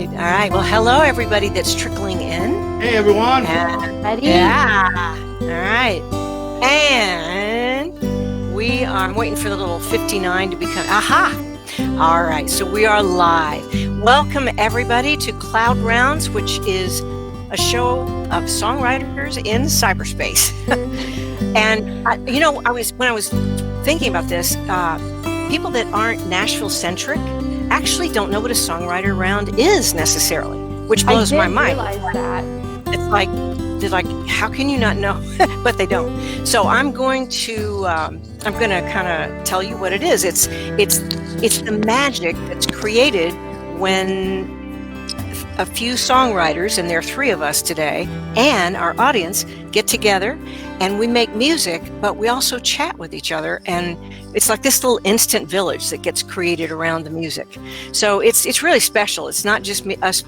right. All right. Well, hello, everybody that's trickling in. Hey, everyone. Ready? Yeah. All right. And I'm waiting for the little 59 to become, aha. All right. So we are live. Welcome, everybody, to Cloud Rounds, which is a show of songwriters in cyberspace. And, when I was thinking about this, people that aren't Nashville centric actually don't know what a songwriter round is necessarily, which blows my mind. I didn't realize that. It's like, they're like, how can you not know? But they don't. So I'm going to kind of tell you what it is. It's the magic that's created when a few songwriters, and there are three of us today, and our audience get together and we make music, but we also chat with each other. And it's like this little instant village that gets created around the music. So it's really special. It's not just us,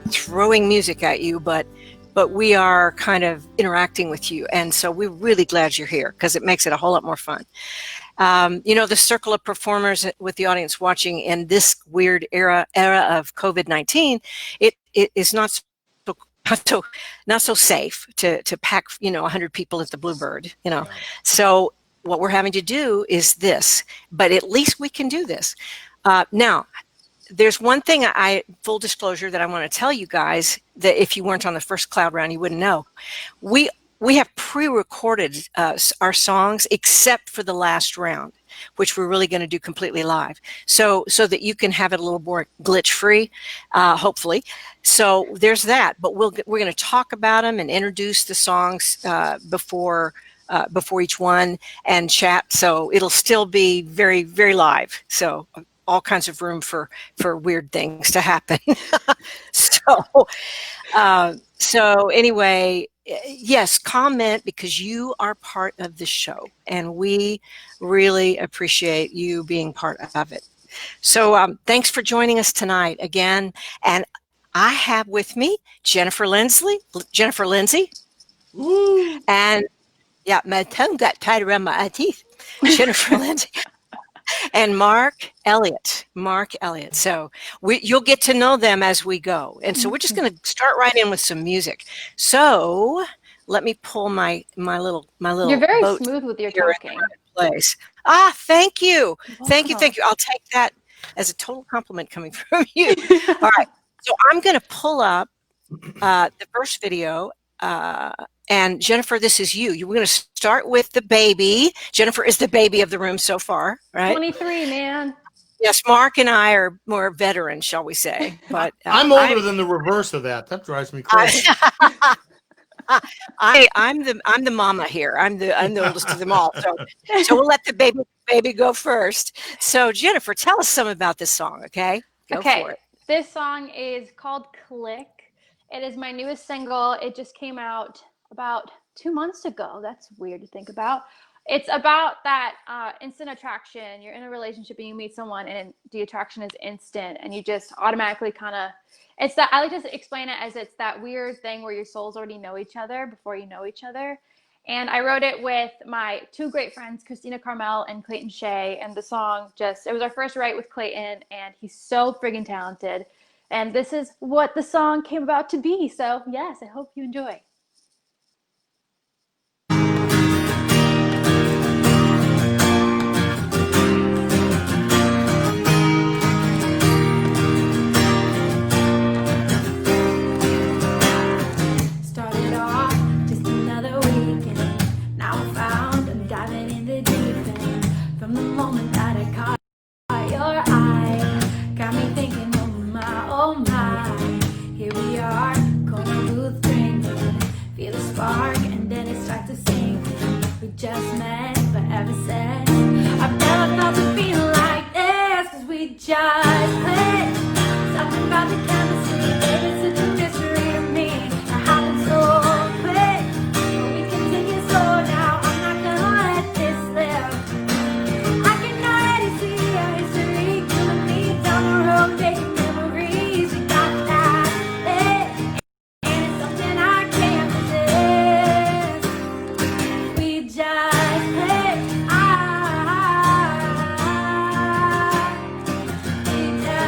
throwing music at you, but we are kind of interacting with you. And so we're really glad you're here because it makes it a whole lot more fun. The circle of performers with the audience watching in this weird era of COVID-19, it is not so safe to pack 100 people at the Bluebird. So what we're having to do is this, but at least we can do this. Now, there's one thing full disclosure that I want to tell you guys that if you weren't on the first Cloud Round, you wouldn't know. We have pre-recorded our songs except for the last round, which we're really going to do completely live, so that you can have it a little more glitch-free, hopefully. So there's that. But we're going to talk about them and introduce the songs before each one and chat. So it'll still be very, very live. So all kinds of room for weird things to happen. So anyway. Yes, comment because you are part of the show and we really appreciate you being part of it. So thanks for joining us tonight again. And I have with me Jennafer Lynsey. Woo. And yeah, my tongue got tied around my teeth. Jennafer Lynsey. And Mark Elliott. So you'll get to know them as we go. And so we're just going to start right in with some music. So let me pull my little You're very boat smooth with your here talking. in the right place. Thank you. Thank you. I'll take that as a total compliment coming from you. All right. So I'm going to pull up the first video. And Jennafer, this is you. We're going to start with the baby. Jennafer is the baby of the room so far, right? 23, man. Yes, Mark and I are more veteran, shall we say? But I'm older than the reverse of that. That drives me crazy. I'm the mama here. I'm the oldest of them all. So we'll let the baby go first. So Jennafer, tell us some about this song, okay? Go for it. This song is called Click. It is my newest single. It just came out about 2 months ago. That's weird to think about. It's about that instant attraction. You're in a relationship and you meet someone and the attraction is instant and you just automatically I like to explain it as it's that weird thing where your souls already know each other before you know each other. And I wrote it with my two great friends, Christina Carmel and Clayton Shea. And the song it was our first write with Clayton and he's so friggin' talented. And this is what the song came about to be. So yes, I hope you enjoy. Started off just another weekend. Now I found I'm diving in the deep end. From the moment that I caught your eye, got me thinking, oh my, here we are, corner booth drinking, feel the spark and then it starts to sink. We just met, but ever since, I've never felt a feeling like this, 'cause we just clicked. Something about the chemistry, baby, it's such a mystery to me. It happened so quick, but we can take it slow now. I'm not gonna let this slip. I can already see our history, you and me down the road, making memories. We got that lit, and it's something I can't resist. We just clicked. We just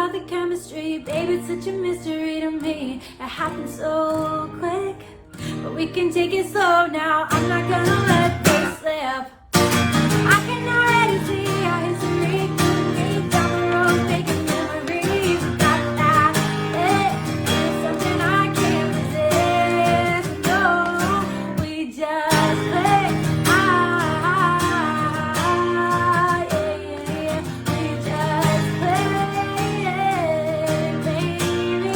about the chemistry, baby, it's such a mystery to me. It happened so quick, but we can take it slow now. I'm not gonna let this slip. I can already see our history could lead down the road, making memories. Got that, it's something I can't resist. No, we just click. Yeah. We just click, baby.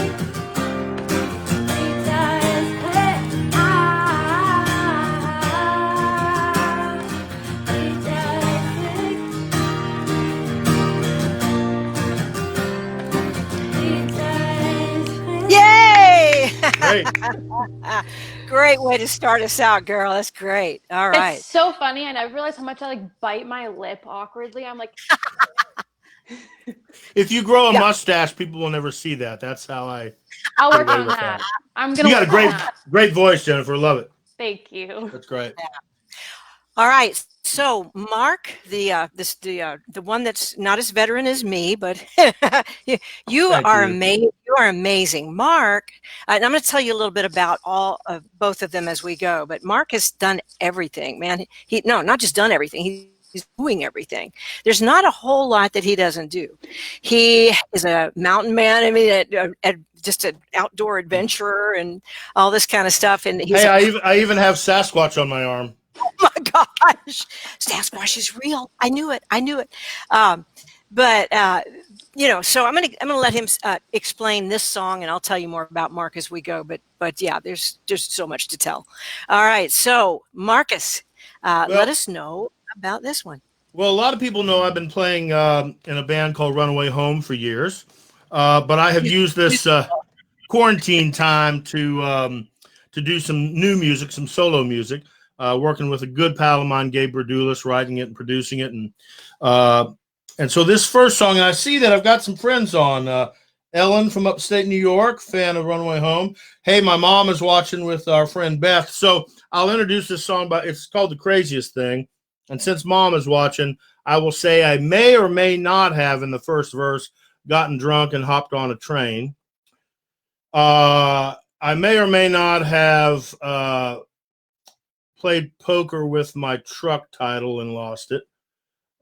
We just click. Yay! Great. Great way to start us out, girl. That's great. All right. It's so funny, and I realized how much I like bite my lip awkwardly. I'm like, If you grow a Yeah. mustache, people will never see that. That's how I. I'll work Away on with that. that. I'm gonna. You got a work on great, that. great voice, Jennafer. Love it. Thank you. That's great. All right. So, Mark, the one that's not as veteran as me, but you Thank are you. amazing. You are amazing, Mark. And I'm going to tell you a little bit about both of them as we go. But Mark has done everything, man. Not just done everything. He's doing everything. There's not a whole lot that he doesn't do. He is a mountain man. I mean, just an outdoor adventurer and all this kind of stuff. And he's Hey, I even have Sasquatch on my arm. oh my gosh, Sasquatch is real. I knew it. So I'm gonna let him explain this song, and I'll tell you more about Mark as we go. But yeah, there's just so much to tell. All right, so Marcus, let us know about this one. Well, a lot of people know I've been playing in a band called Runaway Home for years, but I have used this quarantine time to do some new music, some solo music. Working with a good pal of mine, Gabe Berdulis, writing it and producing it. And so this first song, and I see that I've got some friends on. Ellen from upstate New York, fan of Runaway Home. Hey, my mom is watching with our friend Beth. So I'll introduce this song, it's called The Craziest Thing. And since mom is watching, I will say I may or may not have, in the first verse, gotten drunk and hopped on a train. I may or may not have played poker with my truck title and lost it.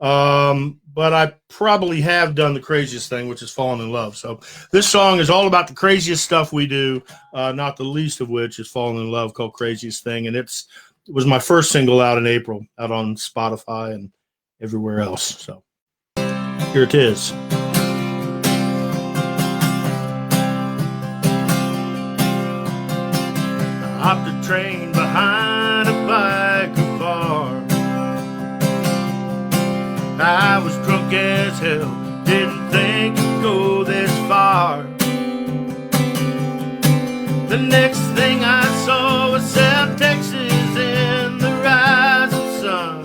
But I probably have done the craziest thing, which is fallen in love. So this song is all about the craziest stuff we do, not the least of which is falling in love, called Craziest Thing. And it was my first single out in April, out on Spotify and everywhere else. So here it is. I hopped a train behind a biker bar. I was drunk as hell, didn't think it'd go this far. The next thing I saw was South Texas in the rising sun.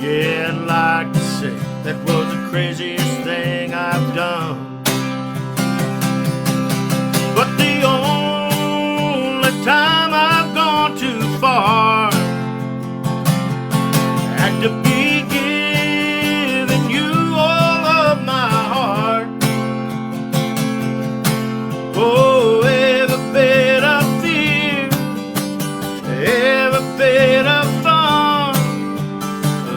Yeah, I'd like to say that was the craziest thing I've done. But the only time I've gone too far, had to be giving you all of my heart. Oh, every bit of fear, every bit of fun,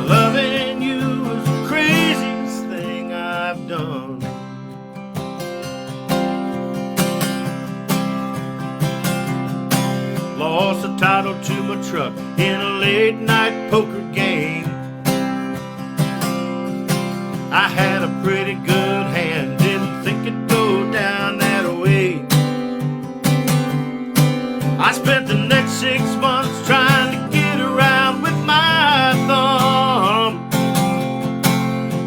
loving you is the craziest thing I've done. Lost the title to my truck in a late night poker game. I had a pretty good hand, didn't think it'd go down that way. I spent the next 6 months trying to get around with my thumb.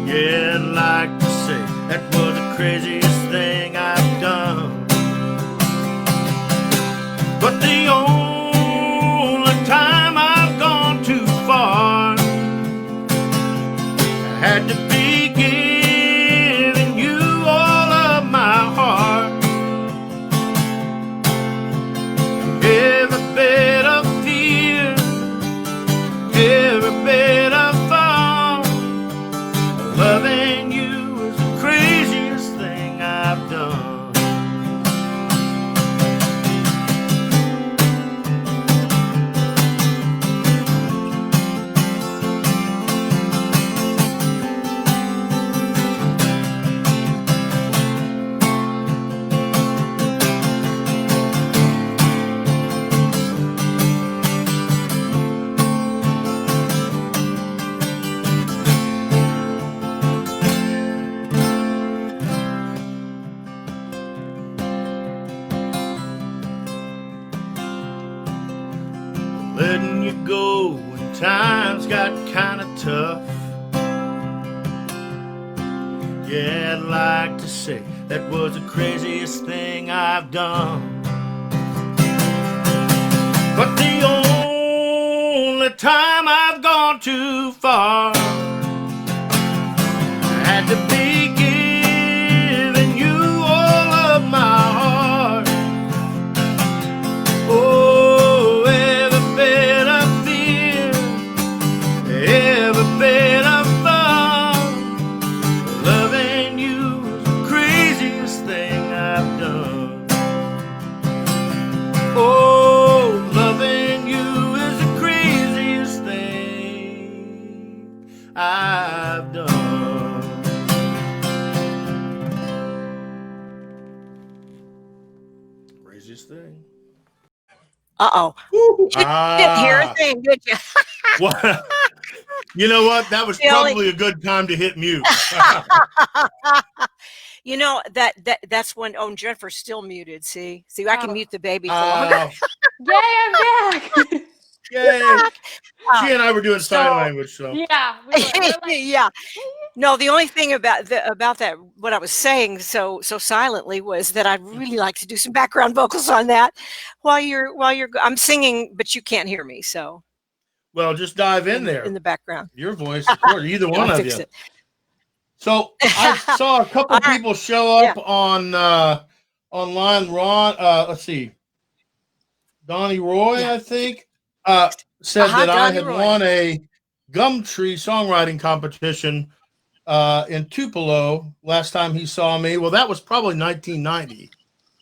Yeah, I'd like to say that was the craziest thing I've done. But the only time I've gone too far, I had to be giving you you go when times got kind of tough. Yeah, I'd like to say that was the craziest thing I've done. But the only time I've gone too far had to be giving you all of my heart. Oh, every bit of fear, every bit of fun. Loving you is the craziest thing I've done. Oh, loving you is the craziest thing I've done. Craziest thing. Uh-oh. Woo. Didn't hear a thing, did you? What? You know what? That was The only- probably a good time to hit mute. You know, that's when, oh, Jennifer's still muted. See, I can Oh. mute the baby for longer. Yay, I'm back. Yay. She and I were doing sign So- language, so. Yeah. We're like, Yeah. No, the only thing about that, what I was saying so silently, was that I'd really like to do some background vocals on that while I'm singing, but you can't hear me. So Well, just dive in there. in the background. Your voice, of course, either one I'll of fix you. it. So I saw a couple All right. people show up on online. Ron, let's see, Donnie Roy, Yeah. I think, said that I Donnie had Roy. won a Gumtree songwriting competition in Tupelo last time he saw me. Well, that was probably 1990.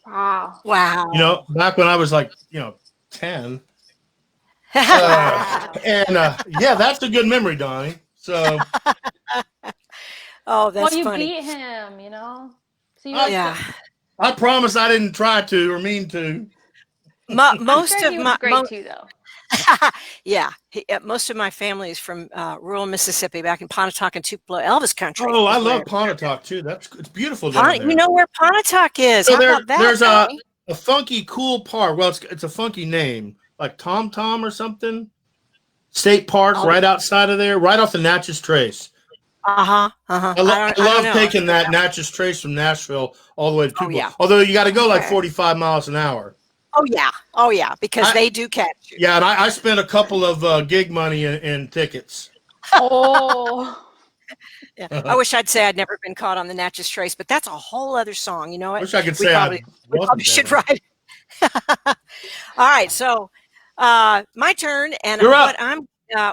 wow. Wow. You know, back when I was like, 10. Wow. And yeah, that's a good memory, Donnie. So Oh, that's Well, you funny. beat him, you know. So you Oh, Yeah. I promise I didn't try to or mean to. Most sure of he was my great too, though. yeah, most of my family is from rural Mississippi, back in Pontotoc and Tupelo, Elvis country. Oh, I is where- love Pontotoc too. It's beautiful down there. You know where Pontotoc is? So How about that? there's Donnie? a funky, cool park. Well, it's a funky name, like Tom Tom or something. State Park, Oh. right outside of there, right off the Natchez Trace. Uh-huh. I don't love know. taking that Natchez Trace from Nashville all the way to Tupelo. yeah. Although you got to go like Okay. 45 miles an hour. Oh yeah, because they do catch you. Yeah, and I spent a couple of gig money in tickets. Oh. Yeah. I wish I'd say I'd never been caught on the Natchez Trace, but that's a whole other song. You know I what? wish I could We say probably- We wasn't probably should there. write. All right, so my turn, and You're up.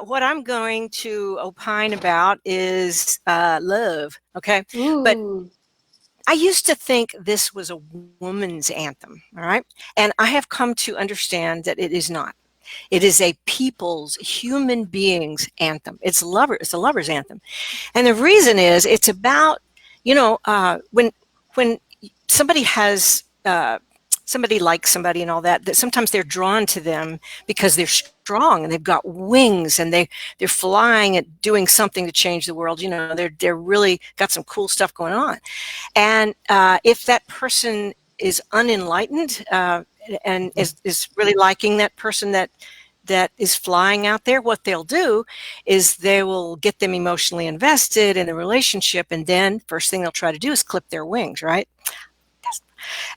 what I'm going to opine about is love. Okay, Ooh. I used to think this was a woman's anthem. All right, and I have come to understand that it is not. It is a people's, human beings' anthem. It's a lover's anthem, and the reason is it's about, when somebody has somebody likes somebody and all that sometimes they're drawn to them because they're strong and they've got wings and they're flying at doing something to change the world. They're really got some cool stuff going on, and if that person is unenlightened and is really liking that person that is flying out there, what they'll do is they will get them emotionally invested in the relationship, and then first thing they'll try to do is clip their wings, right?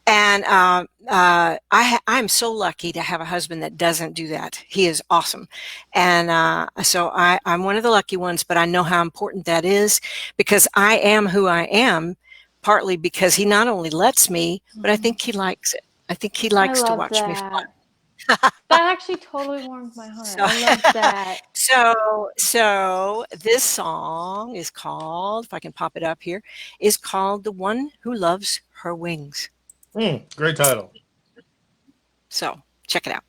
And I'm so lucky to have a husband that doesn't do that. He is awesome. And so I'm one of the lucky ones, but I know how important that is, because I am who I am, partly because he not only lets me, but I think he likes it. I think he likes to love watch me that. fly. That actually totally warms my heart. So- I love that. So this song is called, if I can pop it up here, is called "The One Who Loves Her Wings." Great title. So check it out.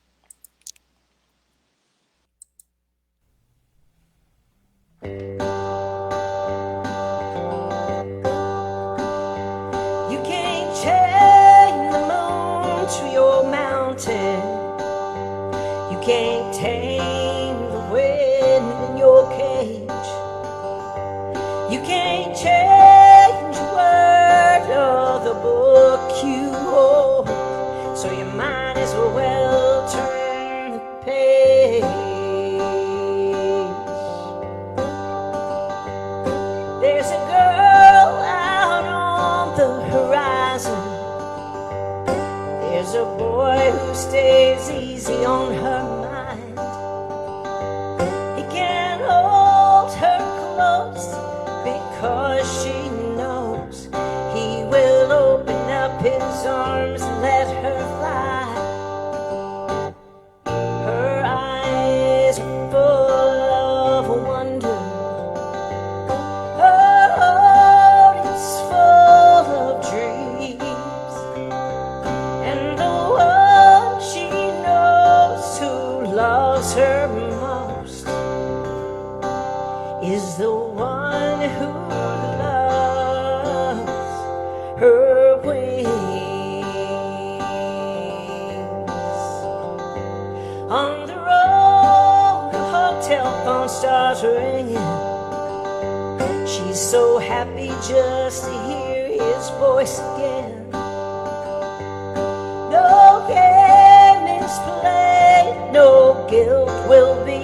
You can't chain the moon to your mountain. You can't tame the wind in your cage. You can't change a word of the book you hold. So you might as well turn the page. There's a boy who stays easy on her mind. He can't hold her close because she knows he will open up his arms and let her fly. Her eyes are full of wonder. Her heart is full of dreams. And the one she knows who loves her most is the one who loves her wings. On the road, the hotel phone starts ringing. She's so happy just to hear his voice again. No game is played, no guilt will be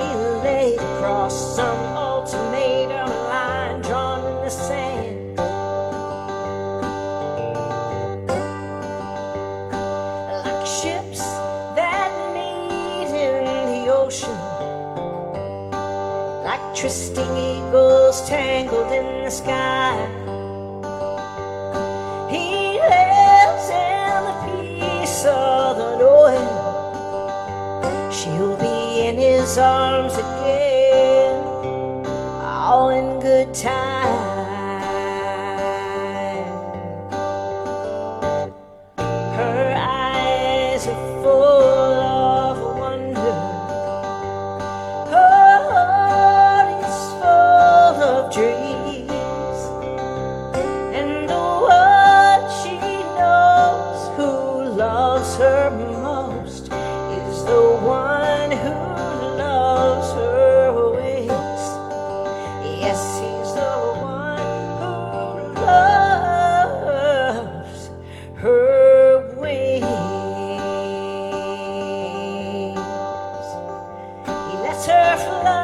laid across some ultimatum line drawn in the sand. Like ships that meet in the ocean, like trysting eagles tangled in the sky. He lives in the peace of the knowing she'll be in his arms again, all in good time. Her eyes are full of wonder. Her heart is full of dreams. And the one she knows who loves her most is the one who loves her wings. Yes, he's the one who loves her wings. He lets her fly.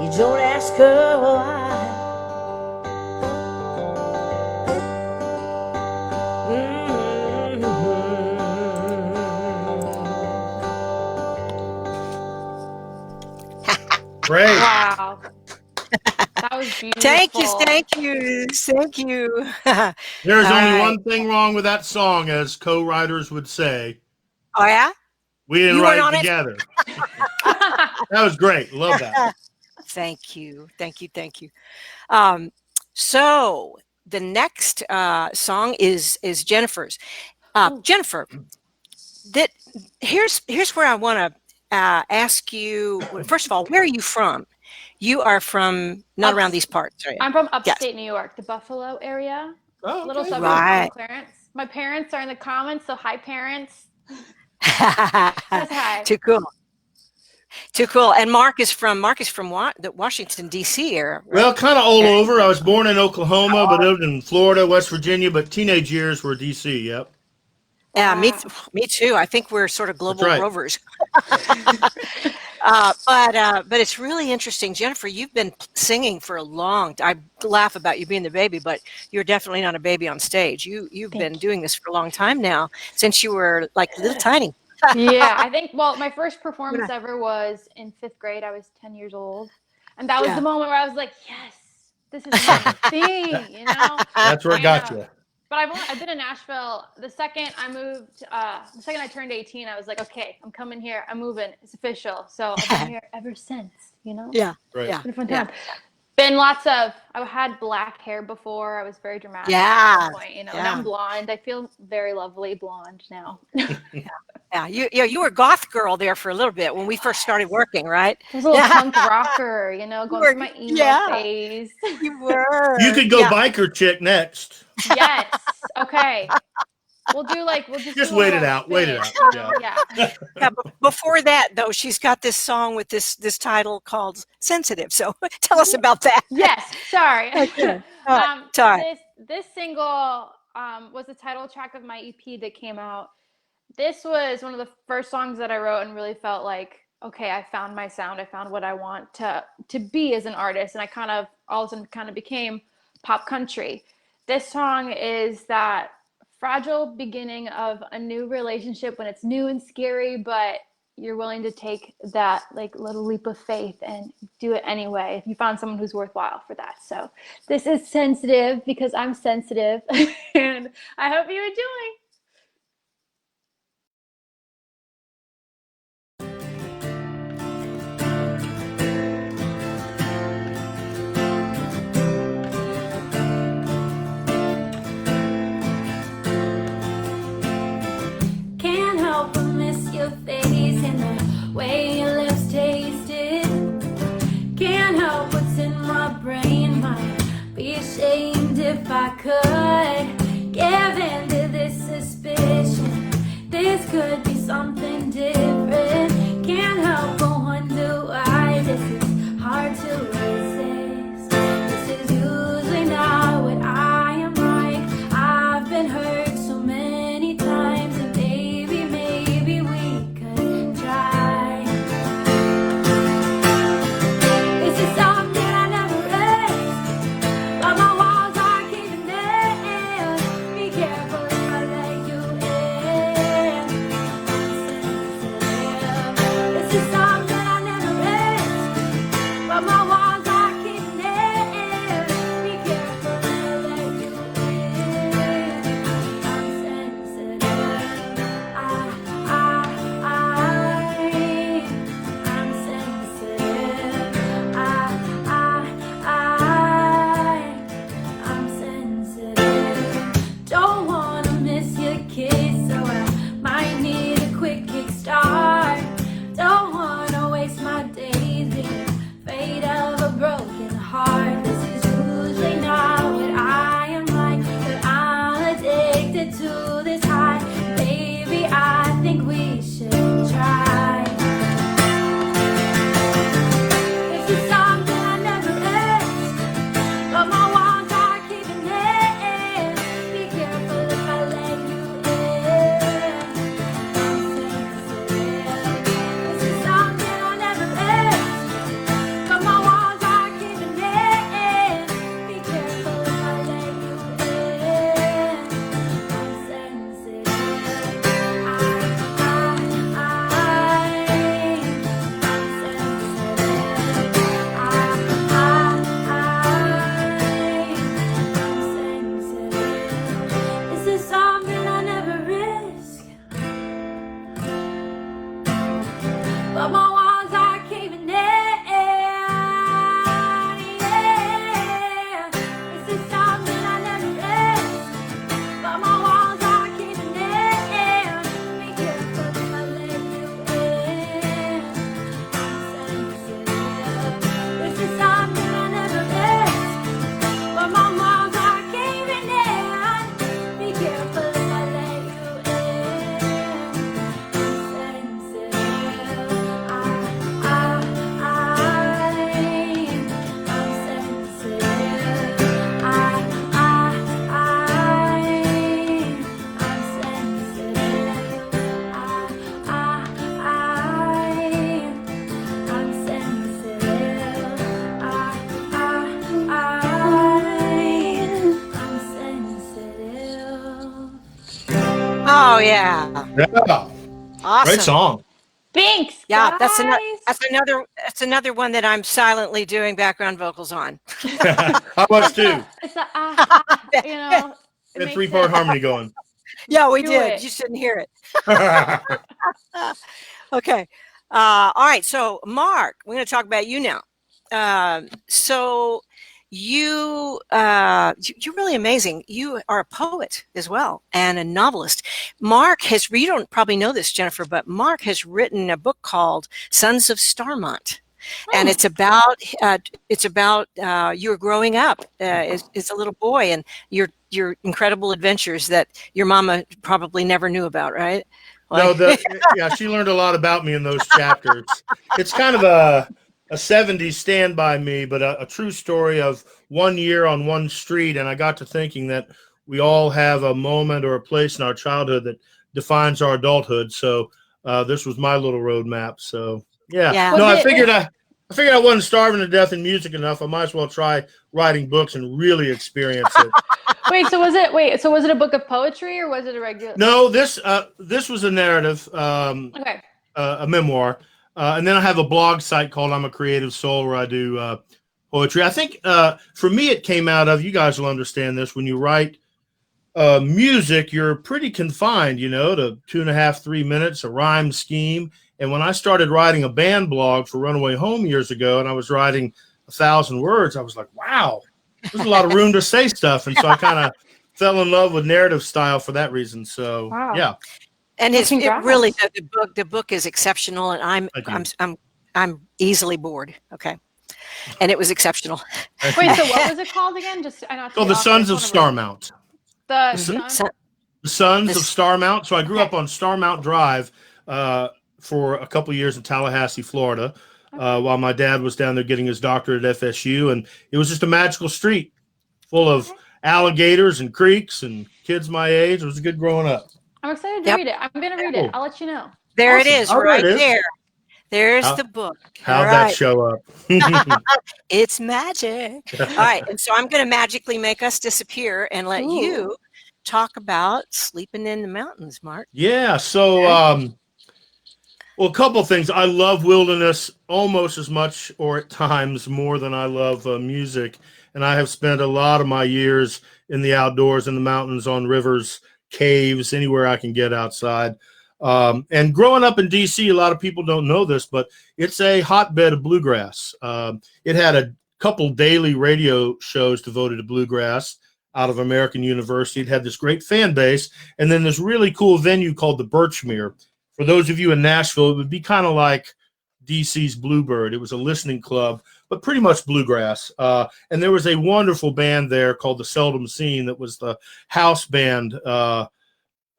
You don't ask her why. Great. Wow. That was beautiful. Thank you, thank you, thank you. There's All only right. one thing wrong with that song, as co-writers would say. Oh yeah? We didn't You write weren't on it it? together. That was great. Love that. Thank you, thank you, thank you. So the next song is Jennifer's. Jennifer, that here's where I want to ask you. First of all, where are you from? You are from not around these parts, are you? I'm from Yes. upstate New York, the Buffalo area. Oh, Little okay. suburb Right. of Clarence. My parents are in the comments, so hi, parents. That's hi. Too cool. Too cool. And Mark is from the Washington D.C. area. Right? Well, kind of all over. I was born in Oklahoma, but lived in Florida, West Virginia, but teenage years were D.C. Yep. Yeah, Wow. me too. I think we're sort of global right. rovers. But it's really interesting, Jennifer. You've been singing for a long time. I laugh about you being the baby, but you're definitely not a baby on stage. You've been doing this for a long time now, since you were like little tiny. Yeah, I think, well, my first performance ever was in 5th grade. I was 10 years old. And that was Yeah. the moment where I was like, yes, this is my thing, you know? That's where I got you. But I've been in Nashville. The second I turned 18, I was like, okay, I'm coming here. I'm moving. It's official. So I've been here ever since, you know? Yeah. Right. Yeah. It's been a fun time. Been lots of, I had black hair before. I was very dramatic at Yeah. that point, you know. Now I'm blonde. I feel very lovely blonde now. Yeah. You were goth girl there for a little bit when we first started working, right? I was a little punk rocker, you know, going through my emo phase. You were. You could go biker chick next. Yes. Okay. We'll just Wait it out. Wait it out. Yeah. Yeah, but before that, though, she's got this song with this title called "Sensitive." So tell us about that. Yes. Sorry. Okay. This single was the title track of my EP that came out. This was one of the first songs that I wrote and really felt like, okay, I found my sound. I found what I want to be as an artist, and I kind of all of a sudden kind of became pop country. this song is that fragile beginning of a new relationship when it's new and scary, but you're willing to take that like little leap of faith and do it anyway if you found someone who's worthwhile for that. So this is sensitive because I'm sensitive and I hope you enjoy. Can't help but miss your face and the way your lips tasted. Can't help what's in my brain. Might be ashamed if I could give in to this suspicion. This could be something different. Can't help but wonder why this is hard to resist. This is usually not what I am like. I've been hurt so many times, and baby, maybe we could try. This is something I never risked, but my walls are keeping in. Be careful if I let you in. This is something I never risked, but my walls are keeping in. Be careful if I let you in. I'm sensitive. I'm sensitive. I'm sensitive. Don't wanna miss your kiss, so I might need a quick kickstart. Don't wanna waste my days being afraid of a broken heart. This is usually not what I am like, but I'm addicted to this high. Baby, I think we should try. This is something I never risked, but my walls are keeping in. Be careful if I let you in. I'm sensitive. This is something I never risked, but my walls are keeping in. Be careful if I let you in. I'm sensitive. This is something I never risk, but my walls are caving in. Yeah. This is something I never risk, but my walls are caving in. Be careful if I let you in. I'm sensitive. This is something I never risk, but my walls are caving in. Be careful if I let you in. I'm sensitive. Oh yeah, Yeah, awesome. great song. Binks, Yeah, guys. that's another one that I'm silently doing background vocals on. How much too? It's a, you know, it That makes 3-part it- harmony going. Yeah, we Do did. it. You shouldn't hear it. Okay. All right. So, Mark, we're going to talk about you now. So, you're really amazing. You are a poet as well and a novelist. Mark has. You don't probably know this, Jennafer, but Mark has written a book called Sons of Starmont. And it's about you were growing up as a little boy and your incredible adventures that your mama probably never knew about, right? No, yeah, she learned a lot about me in those chapters. It's kind of a 70s Stand By Me, but a true story of one year on one street. And I got to thinking that we all have a moment or a place in our childhood that defines our adulthood. So this was my little roadmap. So yeah. No, I figured I wasn't starving to death in music enough. I might as well try writing books and really experience it. So was it a book of poetry or was it a regular? No, this was a narrative, Okay. a memoir, and then I have a blog site called I'm a Creative Soul where I do poetry. I think for me it came out of, you guys will understand this, when you write music, you're pretty confined, to 2.5, 3 minutes, a rhyme scheme. And when I started writing a band blog for Runaway Home years ago, and I was writing 1,000 words, I was like, wow, there's a lot of room to say stuff. And so I kind of fell in love with narrative style for that reason. So, yeah. And it really, the book is exceptional, and I'm easily bored. Okay. And it was exceptional. Wait, so what was it called again? Called The Sons of Starmount. The Sons of Starmount. So I grew up on Starmount Drive for a couple of years in Tallahassee, Florida, while my dad was down there getting his doctorate at FSU. And it was just a magical street full of alligators and creeks and kids my age. It was good growing up. I'm excited to read it. I'm going to read it. I'll let you know. There it is, right there. There's the book. How'd that show up? It's magic. All right. And so I'm going to magically make us disappear and let you talk about Sleeping in the Mountains, Mark. Yeah. So, well, a couple of things. I love wilderness almost as much, or at times more, than I love music. And I have spent a lot of my years in the outdoors, in the mountains, on rivers, caves, anywhere I can get outside. And growing up in DC, a lot of people don't know this, but it's a hotbed of bluegrass. It had a couple daily radio shows devoted to bluegrass out of American University. It had this great fan base, and then this really cool venue called the Birchmere. For those of you in Nashville, it would be kind of like DC's Bluebird. It was a listening club, but pretty much bluegrass. And there was a wonderful band there called the Seldom Scene that was the house band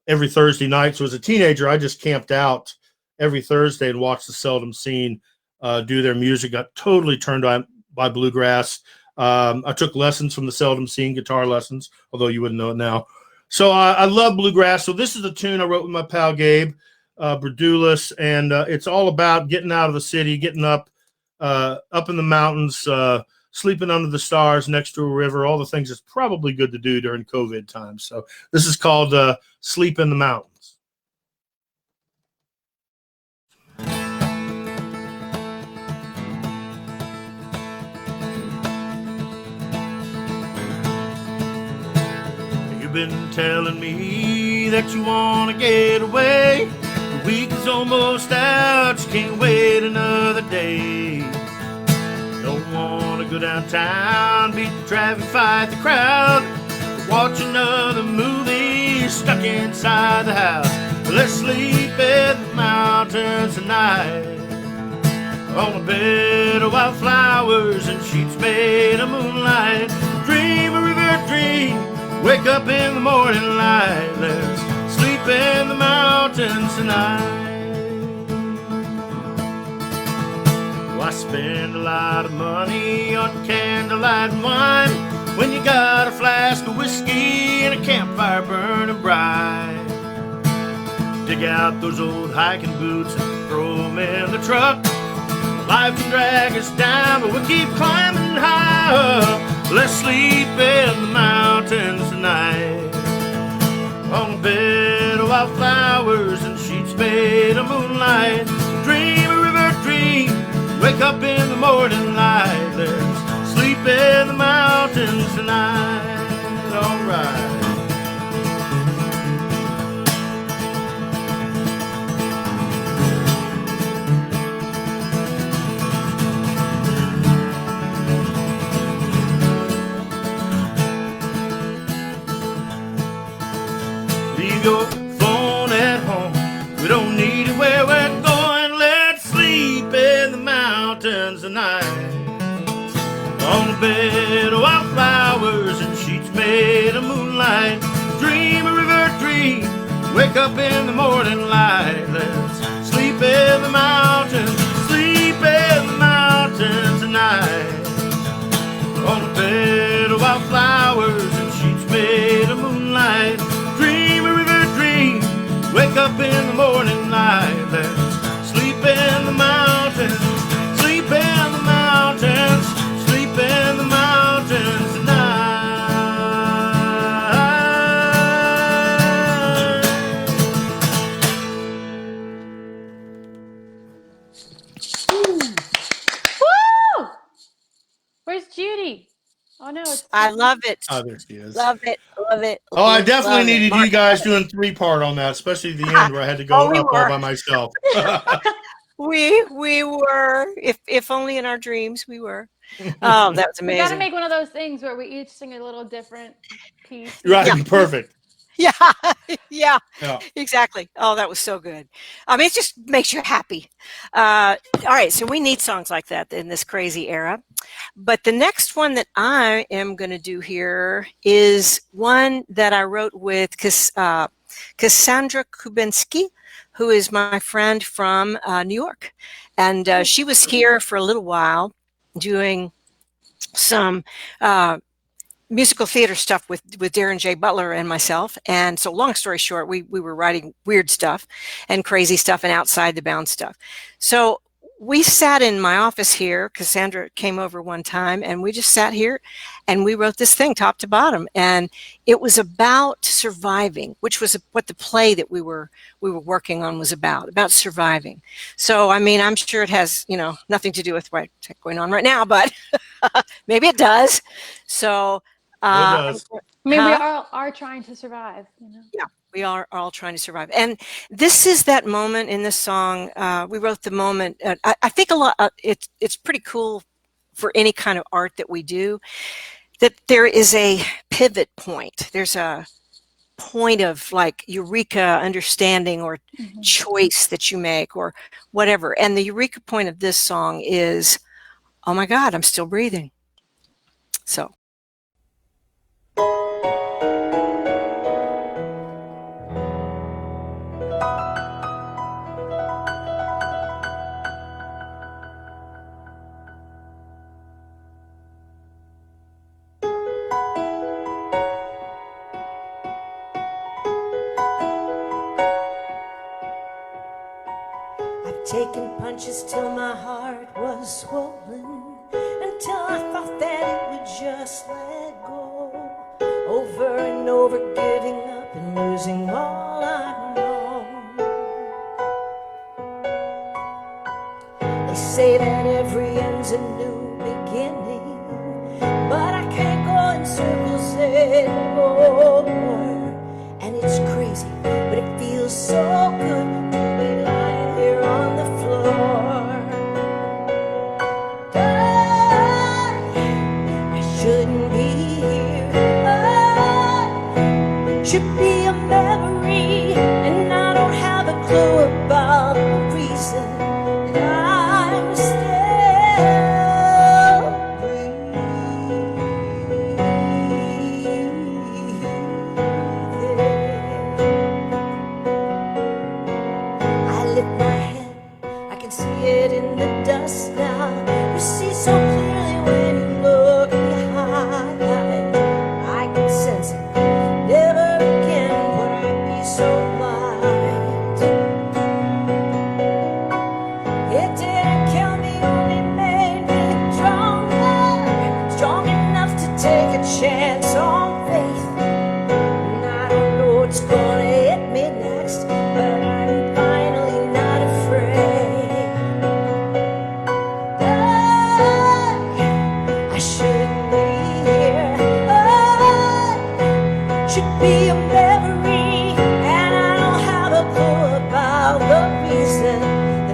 every Thursday night. So as a teenager, I just camped out every Thursday and watched the Seldom Scene do their music. Got totally turned on by bluegrass. I took lessons from the Seldom Scene, guitar lessons, although you wouldn't know it now. So I love bluegrass. So this is a tune I wrote with my pal Gabe Berdulis, and it's all about getting out of the city, getting up in the mountains, sleeping under the stars next to a river, all the things that's probably good to do during COVID times. So this is called Sleep in the Mountains. You've been telling me that you want to get away. The week is almost out, you can't wait another day. Don't want to go downtown, beat the traffic, fight the crowd, watch another movie stuck inside the house. Let's sleep in the mountains tonight, on a bed of wildflowers and sheets made of moonlight. Dream a river dream, wake up in the morning light. Let's sleep in the mountains tonight. I spend a lot of money on candlelight and wine, when you got a flask of whiskey and a campfire burning bright. Dig out those old hiking boots and throw them in the truck. Life can drag us down, but we'll keep climbing high up. Let's sleep in the mountains tonight, on a bed of wildflowers and sheets made of moonlight. Dream a river dream, wake up in the morning light. Let's sleep in the mountains tonight. All right. Leave your phone at home, we don't need it where we're going. Let's sleep in the mountains tonight, on a bed of wildflowers and sheets made of moonlight. Dream a river dream, wake up in the morning light. Let's sleep in the mountains, sleep in the mountains tonight, on a bed of wildflowers and sheets made of moonlight. Dream a river dream, wake up in the morning light. Let's sleep in the mountains, sleep in the mountains, sleep in the mountains tonight. I love it. Oh, there she is. Love it. Love it. Oh, I definitely love it. needed Mark, you guys doing 3-part on that, especially the end where I had to go Oh, we up all were. by myself. We were. If only in our dreams we were. Oh, that was We got to amazing. make one of those things where we each sing a little different piece. Right, Yeah. perfect. Yeah. Yeah. Yeah. Exactly. Oh, that was so good. I mean, it just makes you happy. All right, so we need songs like that in this crazy era. But the next one that I am going to do here is one that I wrote with Cassandra Kubinski, who is my friend from New York. And she was here for a little while doing some musical theater stuff with Darren J. Butler and myself. And so long story short, we were writing weird stuff and crazy stuff and outside the bounds stuff. So we sat in my office here. Cassandra came over one time and we just sat here and we wrote this thing top to bottom. And it was about surviving, which was what the play that we were working on was about surviving. So, I mean, I'm sure it has, nothing to do with what's going on right now, but maybe it does. So, It does. I mean, we all are trying to survive. Yeah, we are all trying to survive. And this is that moment in this song. We wrote the moment. I think a lot. It's pretty cool for any kind of art that we do, that there is a pivot point. There's a point of like eureka understanding or choice that you make or whatever. And the eureka point of this song is, oh my God, I'm still breathing. So. Taking punches till my heart was swollen, until I thought that it would just let go. Over and over, giving up and losing all I know. They say that every end's a new beginning, but I can't go in circles anymore. And it's crazy, but it feels so good to be lying here on the floor. I shouldn't be here. I should be a memory, and I don't have a clue about the reason that I'm still breathing. I lift my head, I can see it in the dust now. You see so clearly when you look behind. I can sense it, never again would I be so blind. It didn't kill me, only made me stronger, strong enough to take a chance on faith. And I don't know what's gonna hit me next, but I'm finally not afraid. I shouldn't be here. I should be a memory, and I don't have a clue about the reason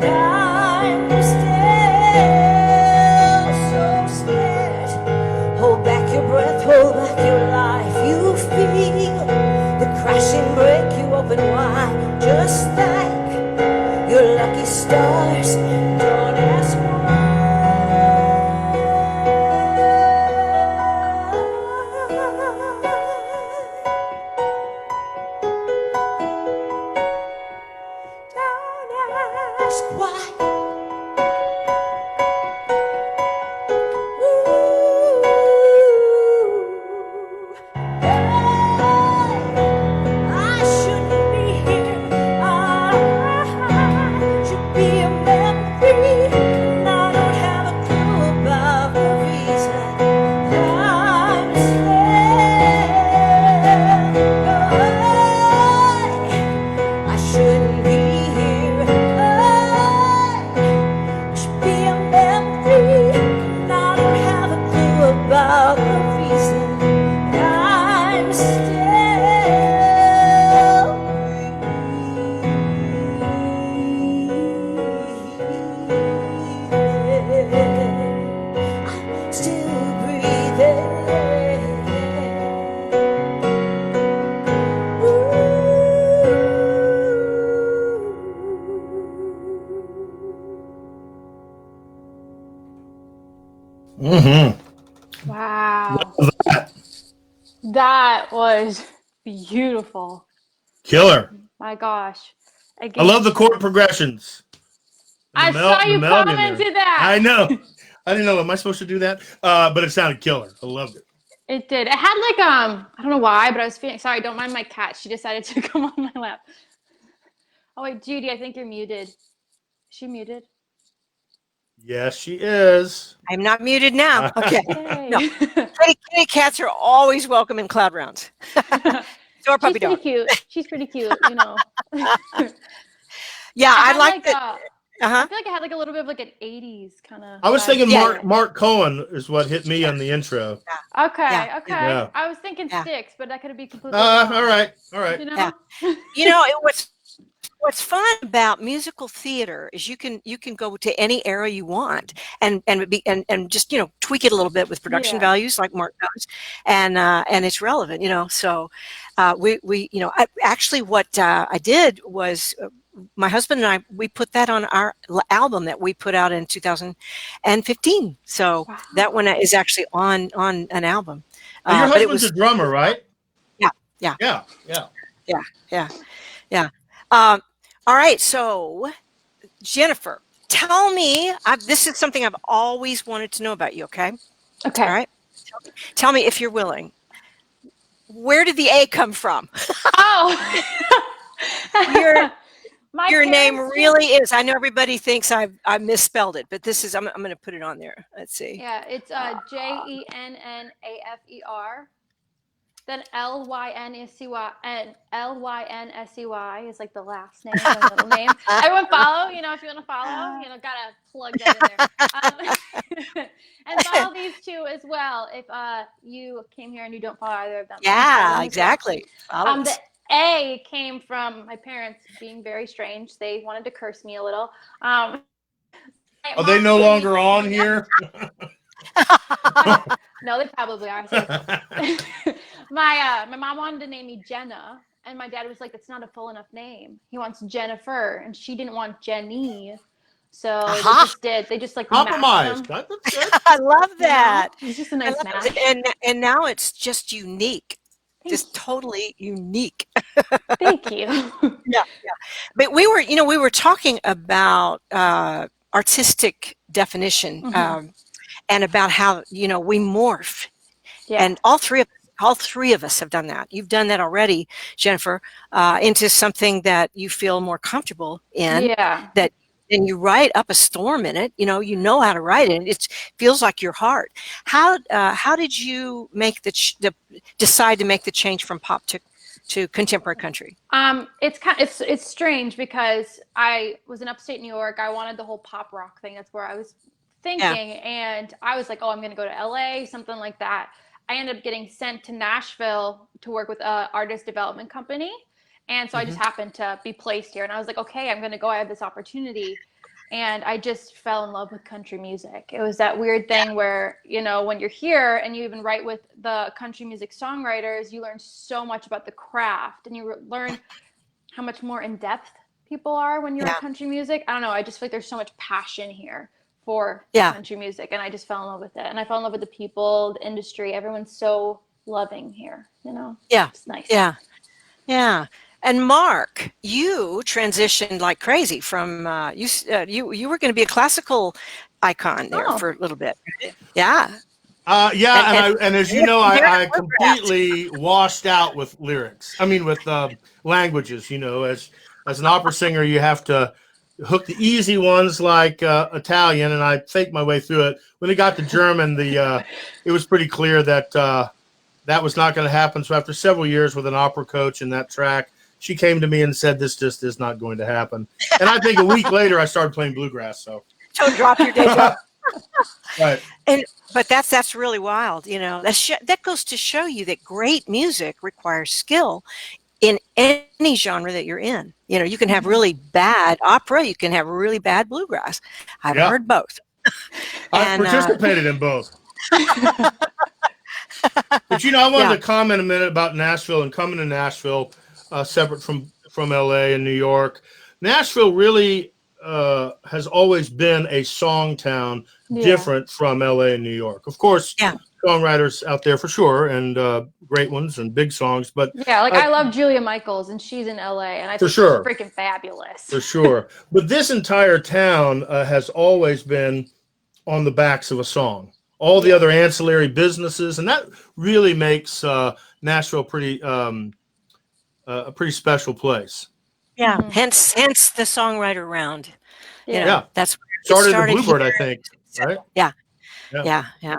that I'm still so scared. Hold back your breath, hold back your life. You feel the crashing break you open wide, just like your lucky stars. Don't ask why. Don't ask why. I shouldn't be here. I should be a memory. That was beautiful. Killer. My gosh. I love the chord progressions. I saw you commented that. I know. I didn't know. Am I supposed to do that? But it sounded killer. I loved it. It did. It had like I don't know why, but I was feeling sorry. Don't mind my cat. She decided to come on my lap. Oh wait, Judy, I think you're muted. Is she muted? Yes, she is. I'm not muted now. Okay. Yay. No. Kitty cats are always welcome in Cloud Rounds. So are puppy She's pretty dog. cute. She's pretty cute, you know. Yeah, I had like that. I feel like it had like a little bit of like an 80s kind of. I was thinking Yeah. Mark Cohen is what hit me on the intro. Okay, Yeah. okay. Yeah. I was thinking Yeah. Styx, but that could be completely wrong. All right. You know? Yeah. You know, what's fun about musical theater is you can go to any era you want and just tweak it a little bit with production Yeah. values like Mark does, and it's relevant. So actually what I did was. My husband and I, we put that on our album that we put out in 2015. So Wow. that one is actually on an album. Your But husband's it was a drummer, right? Yeah. Yeah. all right. So Jennafer, tell me, this is something I've always wanted to know about you. Okay. Okay. All right. Tell me if you're willing. Where did the A come from? Oh. Your name really is. I know everybody thinks I misspelled it, but this is. I'm going to put it on there. Let's see. Yeah, it's Jennafer. Then Lynsey, and Lynsey is like the last name, the middle name. Everyone follow. If you want to follow, gotta plug that in there. And follow these two as well. If you came here and you don't follow either of them. Yeah, exactly. Follow us. The A came from my parents being very strange. They wanted to curse me a little. Are they no longer on here? No, they probably are. My mom wanted to name me Jenna, and my dad was like, "That's not a full enough name. He wants Jennafer," and she didn't want Jenny, so they just like compromised. matched them. That's good. I love that. It's just a nice match. And now it's just unique. Just totally unique. Thank you. Yeah. But we were talking about artistic definition, and about how we morph, and all three of us have done that. You've done that already, Jennafer, into something that you feel more comfortable in. Yeah. And you write up a storm in it. You know how to write it. It feels like your heart. How did you make decide to make the change from pop to contemporary country? It's strange because I was in upstate New York. I wanted the whole pop rock thing. That's where I was thinking, and I was like, oh, I'm going to go to LA, something like that. I ended up getting sent to Nashville to work with an artist development company. And so I just happened to be placed here, and I was like, okay, I'm going to go. I have this opportunity. And I just fell in love with country music. It was that weird thing where, when you're here and you even write with the country music songwriters, you learn so much about the craft, and you learn how much more in depth people are when you're in country music. I don't know. I just feel like there's so much passion here for country music, and I just fell in love with it. And I fell in love with the people, the industry. Everyone's so loving here, Yeah. It's nice. Yeah. And Mark, you transitioned like crazy from you were going to be a classical icon there for a little bit. Yeah. And as you know, I completely washed out with lyrics. I mean, with languages. As an opera singer, you have to hook the easy ones like Italian, and I faked my way through it. When it got to German, it was pretty clear that that was not going to happen. So after several years with an opera coach in that track, she came to me and said, "This just is not going to happen." And I think a week later, I started playing bluegrass. So don't drop your day job. Right. But that's really wild. That goes to show you that great music requires skill in any genre that you're in. You can have really bad opera, you can have really bad bluegrass. I've heard both. I've participated in both. But I wanted to comment a minute about Nashville and coming to Nashville, separate from LA and New York. Nashville really has always been a song town, different from LA and New York. Of course, songwriters out there for sure, and great ones and big songs. But Yeah, like I love Julia Michaels, and she's in LA, and I for think sure, she's freaking fabulous. for sure. But this entire town has always been on the backs of a song. All the other ancillary businesses, and that really makes Nashville a pretty special place. Yeah. Hence the songwriter round. You know, Yeah. that's where Started it started the Bluebird, here. I think. Right? Yeah. Yeah. Yeah.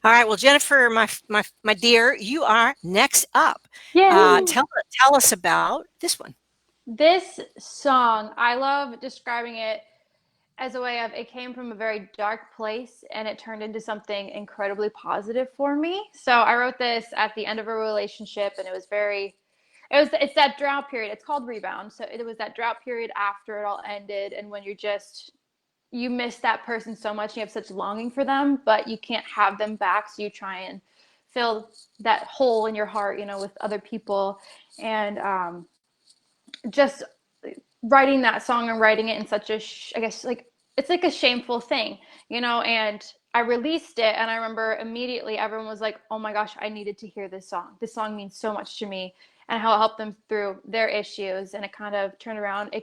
All right. Well, Jennafer, my dear, you are next up. Yeah. Tell us about this one. This song, I love describing it as a way of, it came from a very dark place and it turned into something incredibly positive for me. So I wrote this at the end of a relationship, and it's that drought period. It's called Rebound. So it was that drought period after it all ended, and when you miss that person so much, and you have such longing for them, but you can't have them back. So you try and fill that hole in your heart, with other people. And just writing that song and writing it in such a, I guess, like, it's like a shameful thing, and I released it, and I remember immediately everyone was like, oh my gosh, I needed to hear this song. This song means so much to me, and how it helped them through their issues. And it kind of turned around.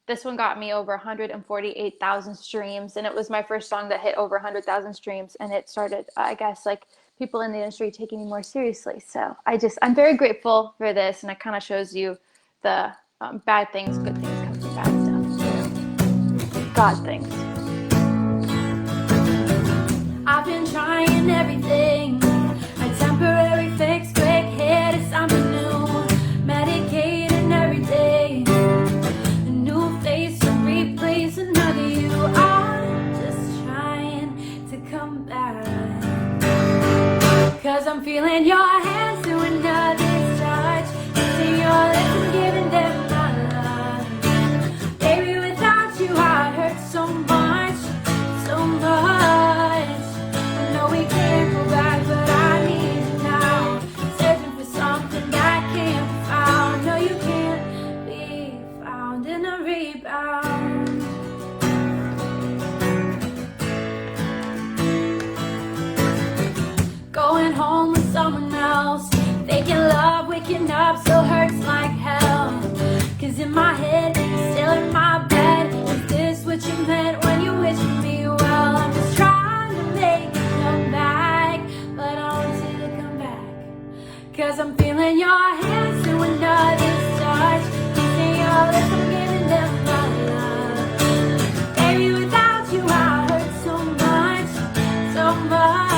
This one got me over 148,000 streams, and it was my first song that hit over 100,000 streams. And it started, I guess, like, people in the industry taking me more seriously. So I'm very grateful for this, and it kind of shows you the bad things, good things come from bad stuff. God things. I've been trying everything. A temporary fix, quick hit is something new. Medicating every day. A new face to replace another you. I'm just trying to come back. 'Cause I'm feeling your hands doing nothing touch. Kissing your lips and giving them my love. Baby, without you I hurt so much, so much. I know we can't go back, but I need you now. Searching for something that can't be found. No, you can't be found in a rebound. Going home with someone else, faking love, waking up still hurts like hell. 'Cause in my head, you're still in my bed. Is this what you meant when you wished me well? I'm just trying to make it come back, but I want you to come back. 'Cause I'm feeling your hands doing nothing touch. Kissing your lips, I'm giving them my love. Baby, without you I hurt so much, so much.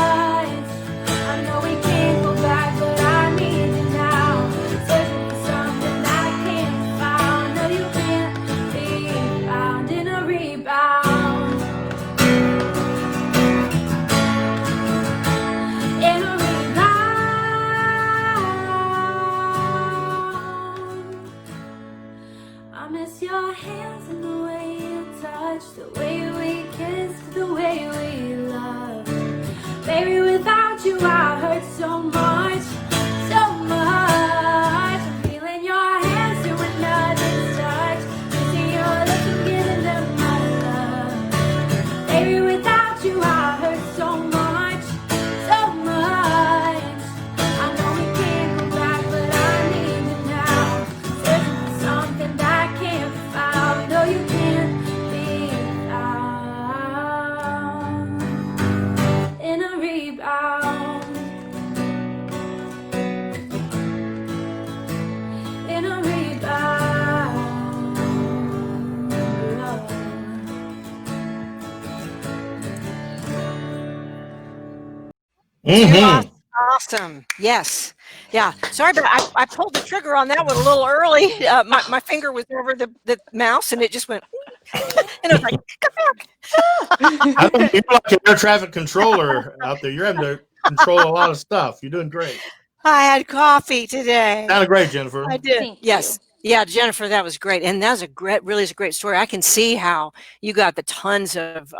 I know we can't go back, but I need you now. Searching for something that can't be found. No, you can't be found in a rebound. In a rebound. I miss your hands and the way you touch, the way we kiss, the way we love. Baby, without you I hurt so much, so much. I'm feeling your hands doing nothing touch. Kissing your lips and giving them my love. Baby, without you I hurt so much, so much. I know we can't go back, but I need you now. Searching for something that can't be found. No, you can't be found in a rebound. In a rebound. Awesome. Yes. Yeah. Sorry, but I pulled the trigger on that one a little early. My finger was over the mouse, and it just went. And I was like, come back. You're like an air traffic controller out there. You're having to control a lot of stuff. You're doing great. I had coffee today. Sounded great, Jennafer. I did. Thank Yes. you. Yeah, Jennafer, that was great. And that was really is a great story. I can see how you got the tons of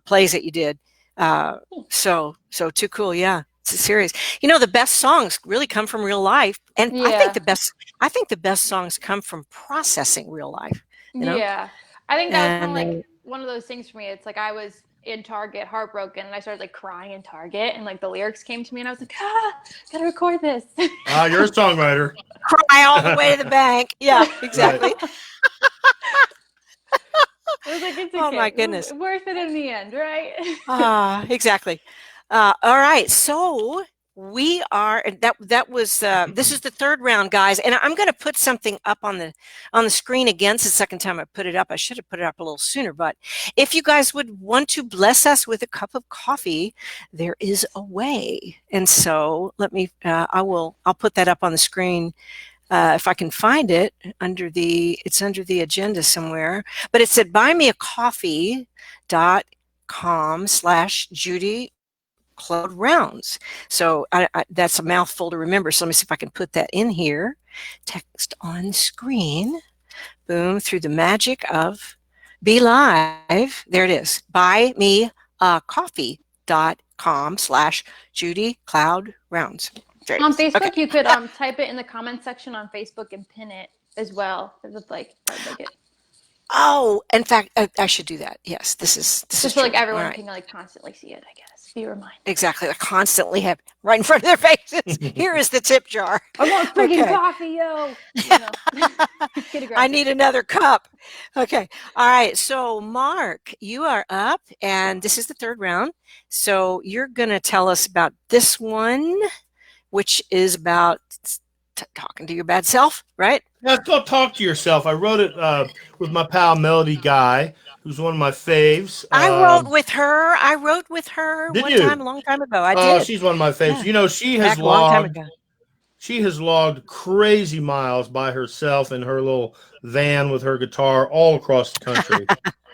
plays that you did. So too cool. Yeah. It's serious. The best songs really come from real life. And I think the best songs come from processing real life. Yeah. I think that was kind of like one of those things for me. It's like I was in Target, heartbroken, and I started like crying in Target, and like the lyrics came to me, and I was like, gotta record this. You're a songwriter. Cry all the way to the bank. Yeah, exactly. Right. I was like, it's okay. Oh my goodness. Worth it in the end, right? Exactly. All right. So we are that was this is the third round, guys, and I'm going to put something up on the screen again. It's the second time I put it up. I should have put it up a little sooner, but if you guys would want to bless us with a cup of coffee, there is a way. And so let me I'll put that up on the screen. If I can find it it's under the agenda somewhere, but it's at buymeacoffee.com/Judy Cloud Rounds. So that's a mouthful to remember. So let me see if I can put that in here. Text on screen. Boom, through the magic of Be Live. There it is. buymeacoffee.com/Judy Cloud Rounds. On Facebook, okay. you could type it in the comment section on Facebook and pin it as well. It's like it. Oh, in fact, I should do that. Yes, this is Just so like true. everyone Right. can like constantly see it, I guess. Be reminded. Exactly. I constantly have right in front of their faces. Here is the tip jar. I want freaking Okay. coffee, yo. You know. Get aggressive. I need another cup. Okay. All right. So, Mark, you are up, and this is the third round. So, you're going to tell us about this one, which is about talking to your bad self, right? Yeah, it's called Talk to Yourself. I wrote it with my pal Melody Guy, who's one of my faves. I wrote with her. Did one you? time, a long time ago. I Oh, did. she's one of my faves. Yeah. You know, she has Back a long time logged ago. she has logged crazy miles by herself in her little van with her guitar all across the country.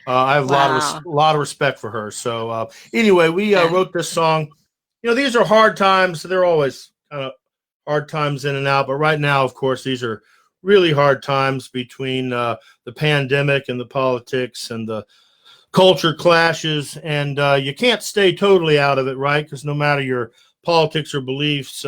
I have Wow. a lot of respect for her. So anyway, we wrote this song. You know, these are hard times. They're always kind of hard times in and out. But right now, of course, these are really hard times between the pandemic and the politics and the culture clashes. And you can't stay totally out of it, right? Because no matter your politics or beliefs,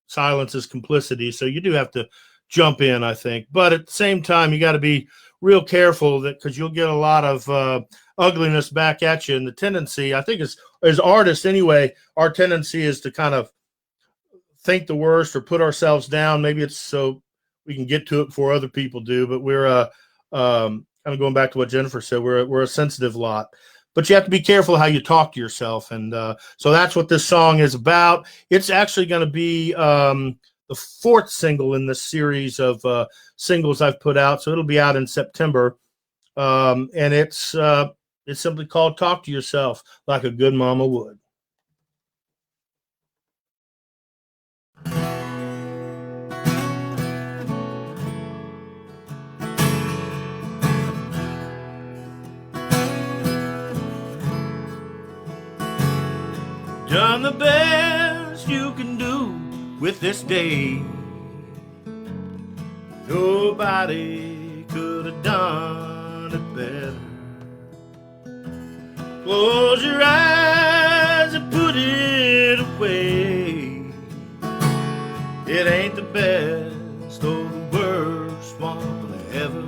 silence is complicity. So you do have to jump in, I think. But at the same time, you got to be real careful that because you'll get a lot of ugliness back at you. And the tendency, I think, as artists anyway, our tendency is to kind of think the worst or put ourselves down. Maybe it's so we can get to it before other people do. But we're kind of going back to what Jennafer said. We're a sensitive lot. But you have to be careful how you talk to yourself. And so that's what this song is about. It's actually going to be the fourth single in this series of singles I've put out. So it'll be out in September. And it's simply called Talk to Yourself Like a Good Mama Would. Done the best you can do with this day. Nobody could have done it better. Close your eyes and put it away. It ain't the best or the worst one ever.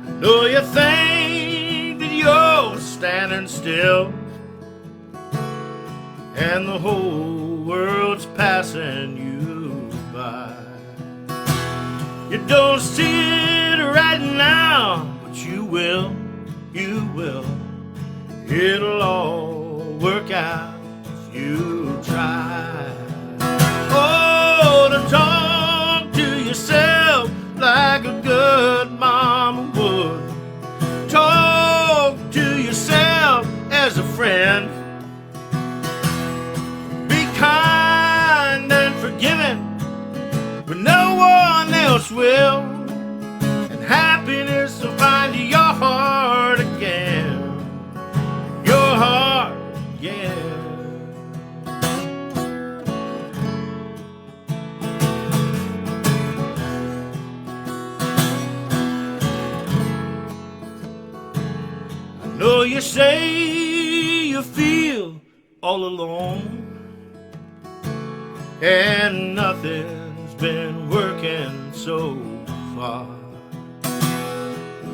I know you think that you're standing still and the whole world's passing you by. You don't see it right now, but you will, it'll all work out if you try. Oh, to talk to yourself like a good mama would. Talk to yourself as a friend. Kind and forgiving when no one else will, and happiness will find your heart again, your heart again. I know you say you feel all alone, and nothing's been working so far.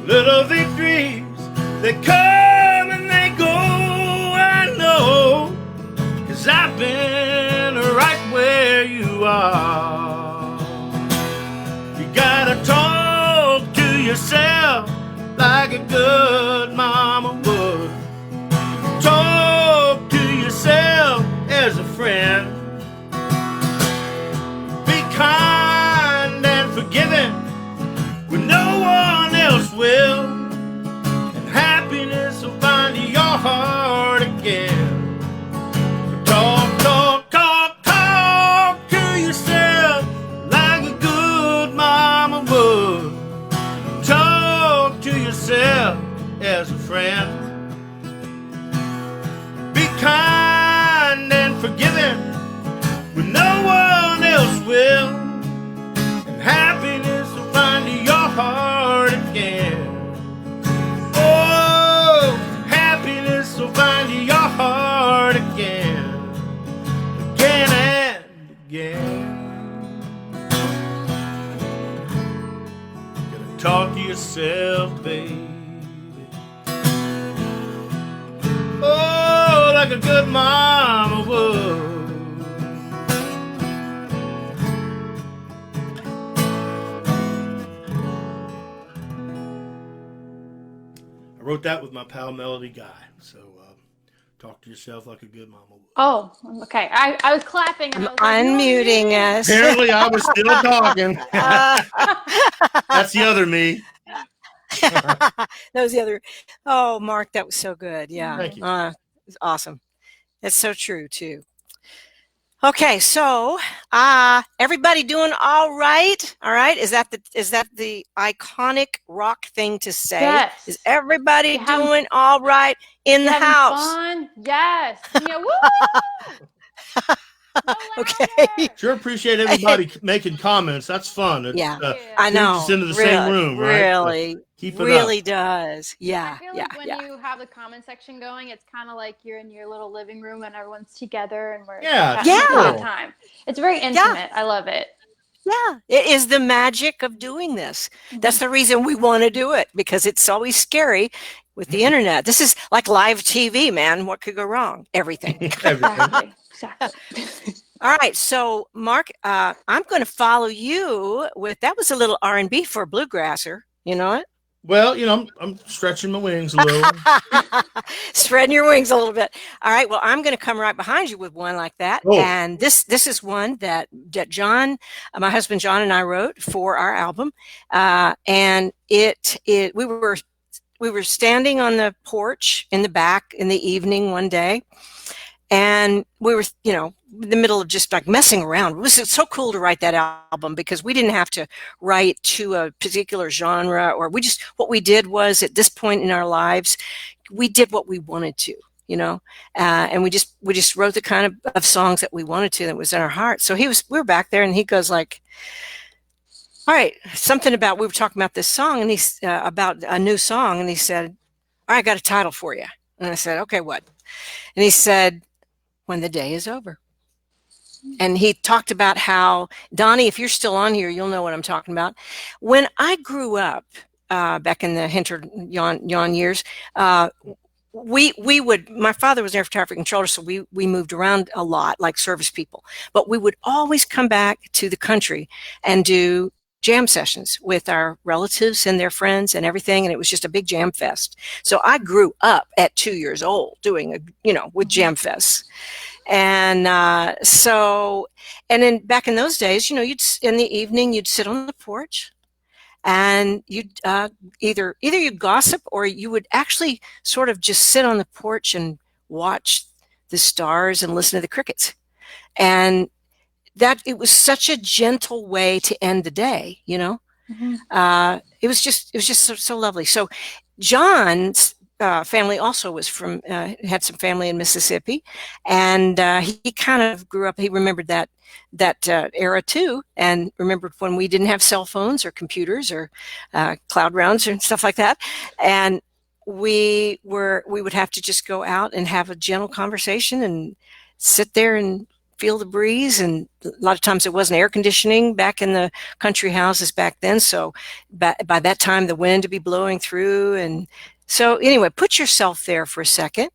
Little victories, they come and they you are. You gotta talk to yourself like a good mama would. Talk to yourself as a friend. Be kind and forgiving when no one else will. And happiness will find your heart again. Talk, talk, talk, talk to yourself like a good mama would. Talk to yourself as a friend. Be kind and forgiving when no one else will. And happiness will find your heart again. Oh, happiness will find your heart again. Again and again. You gotta talk to yourself, baby. Oh, like a good mama would. I wrote that with my pal Melody Guy. So talk to yourself like a good mama would. Oh, okay. I was clapping. And I'm I was like, unmuting us. Apparently I was still talking. That's the other me. That was the other. Oh, Mark, that was so good. Yeah. Thank you. It's awesome. That's so true too. Okay, so everybody doing all right? All right. Is that the iconic rock thing to say? Yes. Is everybody You having- doing all right in the having house? Fun? Yes. Yeah, woo! No Okay. louder. Sure appreciate everybody making comments. That's fun. It's, Yeah. Yeah. I know. us into the same room, right? Really, Keep it really up. does. Yeah, I feel yeah, like when yeah. you have the comment section going, it's kind of like you're in your little living room and everyone's together and we're Yeah, having a cool. good time. It's very intimate. I love it. Yeah, it is the magic of doing this. That's the reason we want to do it, because it's always scary with the internet. This is like live TV, man. What could go wrong? Everything. Everything. Exactly. All right, so Mark, I'm going to follow you with that was a little R&B for a bluegrasser. You know it? Well, you know, I'm stretching my wings a little. Spreading your wings a little bit. All right. Well, I'm going to come right behind you with one like that. Oh. And this is one that John, my husband John, and I wrote for our album. And we were standing on the porch in the back in the evening one day, and we were, in the middle of just like messing around. It was so cool to write that album because we didn't have to write to a particular genre, or what we did was at this point in our lives, we did what we wanted to, and we just wrote the kind of songs that we wanted to, that was in our heart. So we were back there and he goes like, all right, we were talking about this song and he's about a new song. And he said, all right, I got a title for you. And I said, okay, what? And he said, When the Day Is Over. And he talked about how, Donnie, if you're still on here, you'll know what I'm talking about. When I grew up back in the Hinter Yon years, we would, my father was an air traffic controller, so we moved around a lot like service people, but we would always come back to the country and do jam sessions with our relatives and their friends and everything. And it was just a big jam fest. So I grew up at 2 years old doing, with jam fests. And and then back in those days, in the evening, you'd sit on the porch and you'd either you'd gossip, or you would actually sort of just sit on the porch and watch the stars and listen to the crickets. And that it was such a gentle way to end the day, It was just so lovely. So John's family also was had some family in Mississippi, and he kind of grew up. He remembered that era too, and remembered when we didn't have cell phones or computers or cloud rounds and stuff like that. And we would have to just go out and have a gentle conversation and sit there and feel the breeze. And a lot of times it wasn't air conditioning back in the country houses back then, so by that time the wind would be blowing through. And so anyway, put yourself there for a second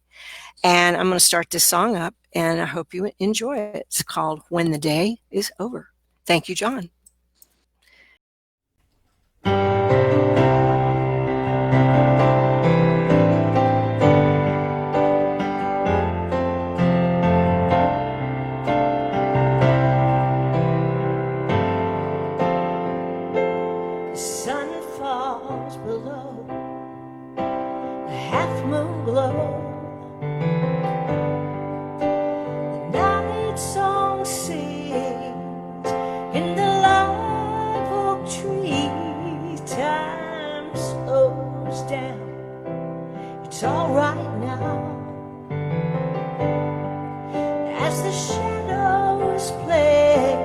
And I'm going to start this song up, and I hope you enjoy it. It's called When the Day is Over. Thank you, John. The sun falls below, the half moon glow. The night song sings in the live oak tree. Time slows down, it's all right now. As the shadows play,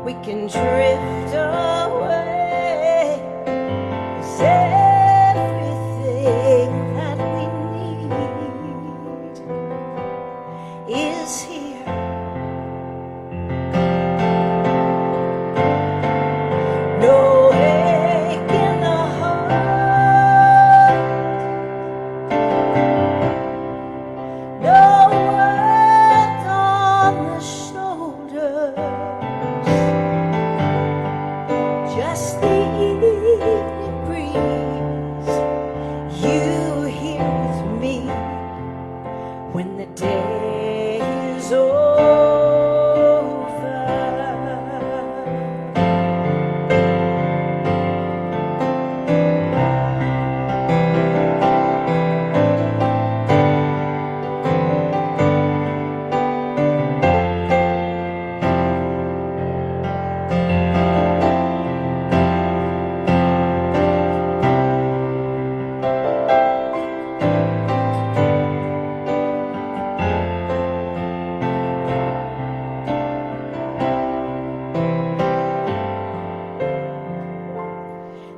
we can drift away. 'Cause everything that we need is here. No ache in the heart, no words on the shoulders, just the evening breeze. You here with me when the day is over.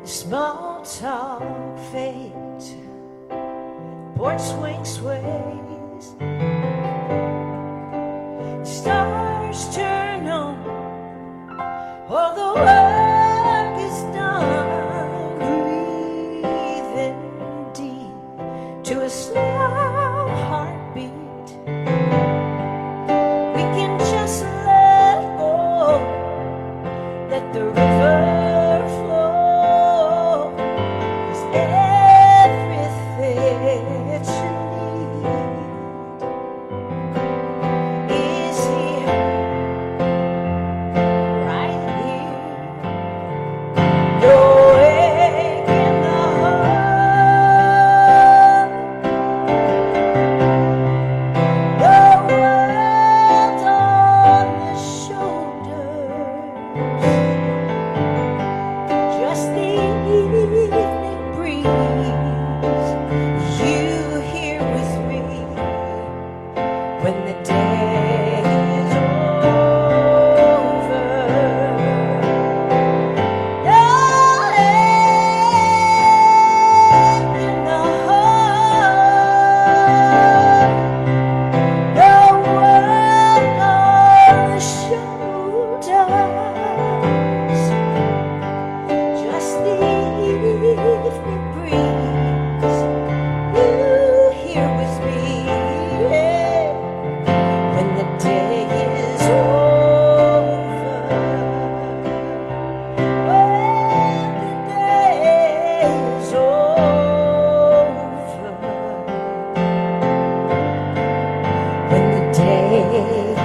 Small talk fades, porch swing sways, stars turn on, all the work is done. Breathing deep to a slow heartbeat, we can just let go, let the river flow. Everything that you need is here, right here. No ache in the heart, no words on the shoulders, just the evening breeze. You here with me when the day is over. No ache in the heart, no work on the shoulders, just the evening breeze. You here with me, yeah, when the day is over. When the day is over. When the day is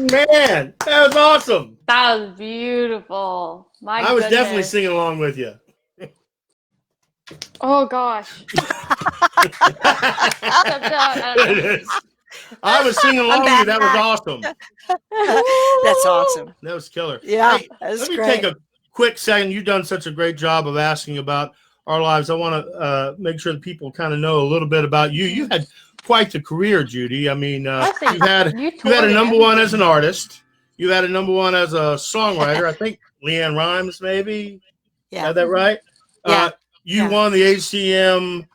Man, that was awesome. That was beautiful. My I was definitely goodness. singing along with you. Oh gosh. It is. I was singing along with you. That was awesome. That's awesome. That was killer. Yeah, Hey, that's let me great. take a quick second. You've done such a great job of asking about our lives, I want to make sure that people kind of know a little bit about you. You had quite the career, Judy. I mean, you've had a number one as an artist. You had a number one as a songwriter. I think Leanne Rhymes, maybe. Yeah. Had that right? Yeah. You won the ACM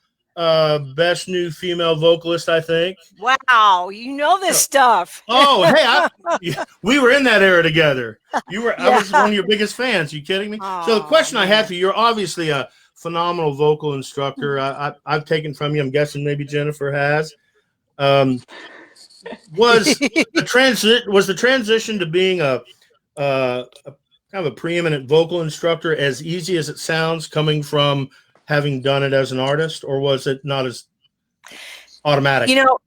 Best New Female Vocalist, I think. Wow, you know this stuff. Oh, hey, we were in that era together. I was one of your biggest fans. You kidding me? So the question I had for you, you're obviously a phenomenal vocal instructor. I've taken from you. I'm guessing maybe Jennafer has. Was the transition to being a kind of a preeminent vocal instructor as easy as it sounds, coming from having done it as an artist, or was it not as automatic? You know,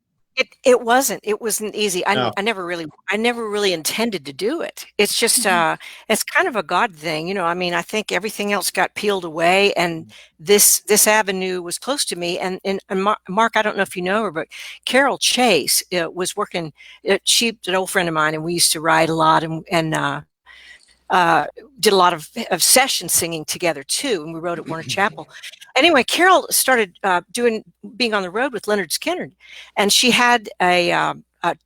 it wasn't easy. No. I never really intended to do it. It's just it's kind of a God thing, you know. I mean, I think everything else got peeled away, and this avenue was close to me. And Mark, I don't know if you know her, but Carol Chase was working. She's an old friend of mine, and we used to ride a lot, and did a lot of session singing together too, and we wrote at Warner Chapel. Anyway, Carol started being on the road with Leonard Skinner, and she had a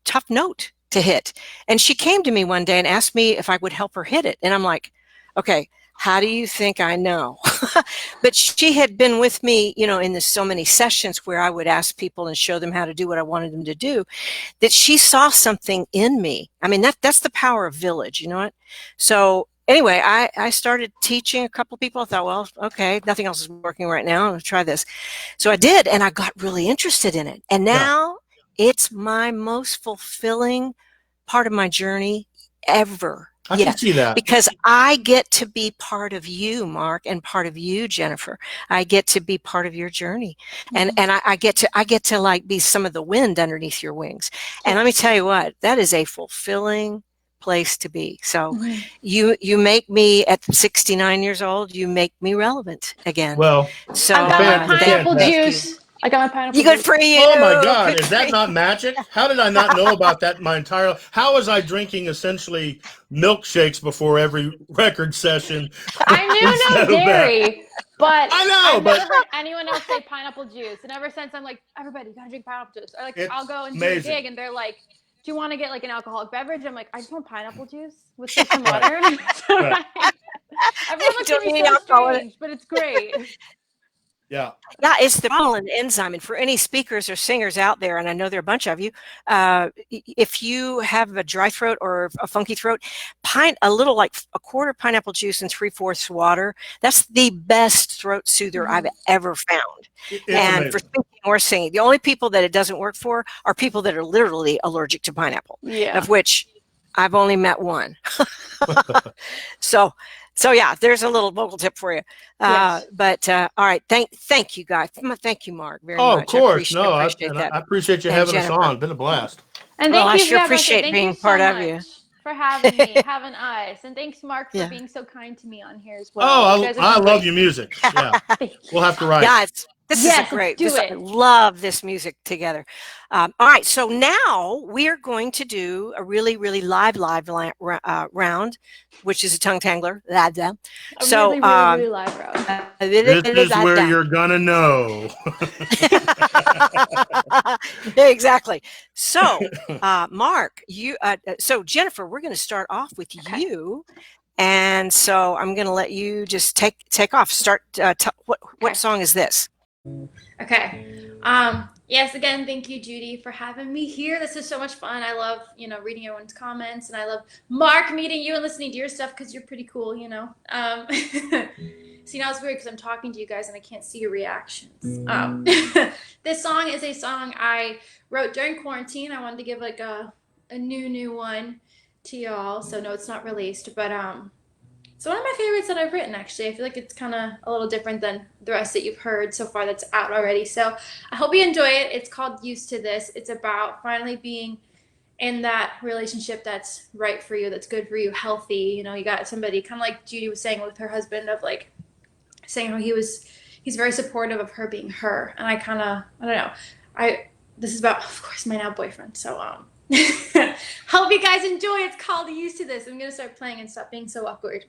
tough note to hit. And she came to me one day and asked me if I would help her hit it. And I'm like, okay, how do you think I know? But she had been with me, you know, in so many sessions where I would ask people and show them how to do what I wanted them to do, that she saw something in me. I mean, that's the power of Village, you know what? So anyway, I started teaching a couple of people. I thought, well, okay, nothing else is working right now. I'm going to try this. So I did, and I got really interested in it. And now it's my most fulfilling part of my journey ever. I can see that. Because I get to be part of you, Mark, and part of you, Jennafer. I get to be part of your journey. And I get to like be some of the wind underneath your wings. And let me tell you what, that is a fulfilling place to be. So you make me, at 69 years old, you make me relevant again. Well, so I got my pineapple juice. I got my pineapple juice. Good juice. for you. Oh my God, is that not magic? How did I not know about that my entire life? How was I drinking essentially milkshakes before every record session? I knew no dairy, but I know, I've but never heard anyone else say pineapple juice. And ever since, I'm like, everybody, you gotta drink pineapple juice. Or like, I'll go and do a gig, and they're like, do you want to get like an alcoholic beverage? I'm like, I just want pineapple juice with some water. Everyone looks at me so strange, but it's great. Yeah, it's the pollen enzyme. And for any speakers or singers out there, and I know there are a bunch of you, if you have a dry throat or a funky throat, a little, like a quarter pineapple juice and 3/4 water. That's the best throat soother I've ever found. it's and amazing. For speaking or singing, the only people that it doesn't work for are people that are literally allergic to pineapple. Yeah. Of which I've only met one. So yeah, there's a little vocal tip for you. But all right, thank you guys. Thank you, Mark, very much. Of course. I appreciate that. I appreciate you having us on. Been a blast. And Well, I thank you, sure Jennafer. appreciate Thank being you so part of much you. for having me, having us. And thanks, Mark, for being so kind to me on here as well. I love your music. Yeah, we'll have to write. Yeah, this is a great. I love this music together. All right, so now we are going to do a really, really live round, which is a tongue tangler. So really live round. This is where you're gonna know. Exactly. So, Mark, so Jennafer, we're going to start off with you. And so I'm going to let you just take off. Start. What song is this? Okay. Yes, again, thank you, Judy, for having me here. This is so much fun. I love, reading everyone's comments, and I love, Mark, meeting you and listening to your stuff because you're pretty cool, See, now it's weird because I'm talking to you guys and I can't see your reactions. This song is a song I wrote during quarantine. I wanted to give like a new one to y'all. So no, it's not released, but it's one of my favorites that I've written, actually. I feel like it's kind of a little different than the rest that you've heard so far that's out already. So I hope you enjoy it. It's called Used to This. It's about finally being in that relationship that's right for you, that's good for you, healthy. You got somebody, kind of like Judy was saying with her husband, of like saying how he's very supportive of her being her. And I don't know. This is about, of course, my now boyfriend. So hope you guys enjoy. It's called Used to This. I'm going to start playing and stop being so awkward.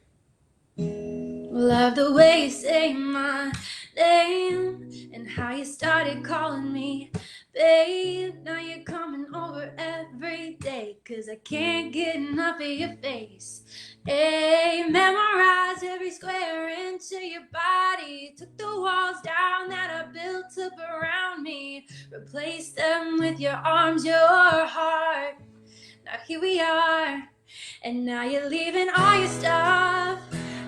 Love the way you say my name and how you started calling me babe. Now you're coming over every day, 'cause I can't get enough of your face. Hey, memorize every square inch of your body. Took the walls down that I built up around me, replaced them with your arms, your heart. Now here we are, and now you're leaving all your stuff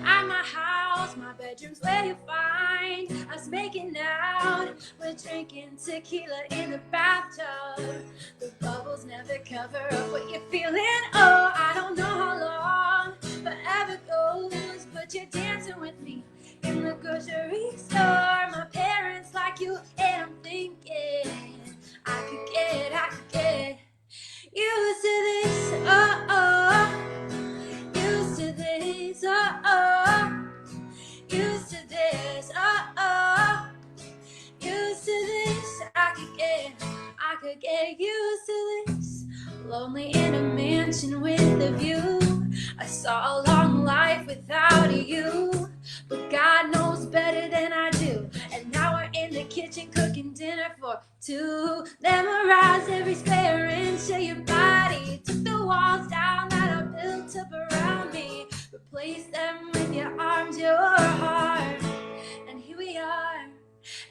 at my house. My bedroom's where you find us making out. We're drinking tequila in the bathtub. The bubbles never cover up what you're feeling. Oh, I don't know how long forever goes, but you're dancing with me in the grocery store. My parents like you, and I'm thinking I could get used to this. Oh, oh. Used to this, oh, used to this, oh, used to this. I could get used to this. Lonely in a mansion with a view. I saw a long life without you, but God knows better than I do. And now we're in the kitchen cooking dinner for two. Memorize every square inch of your body. Took the walls down that I built up around me, replace them with your arms, your heart. And here we are,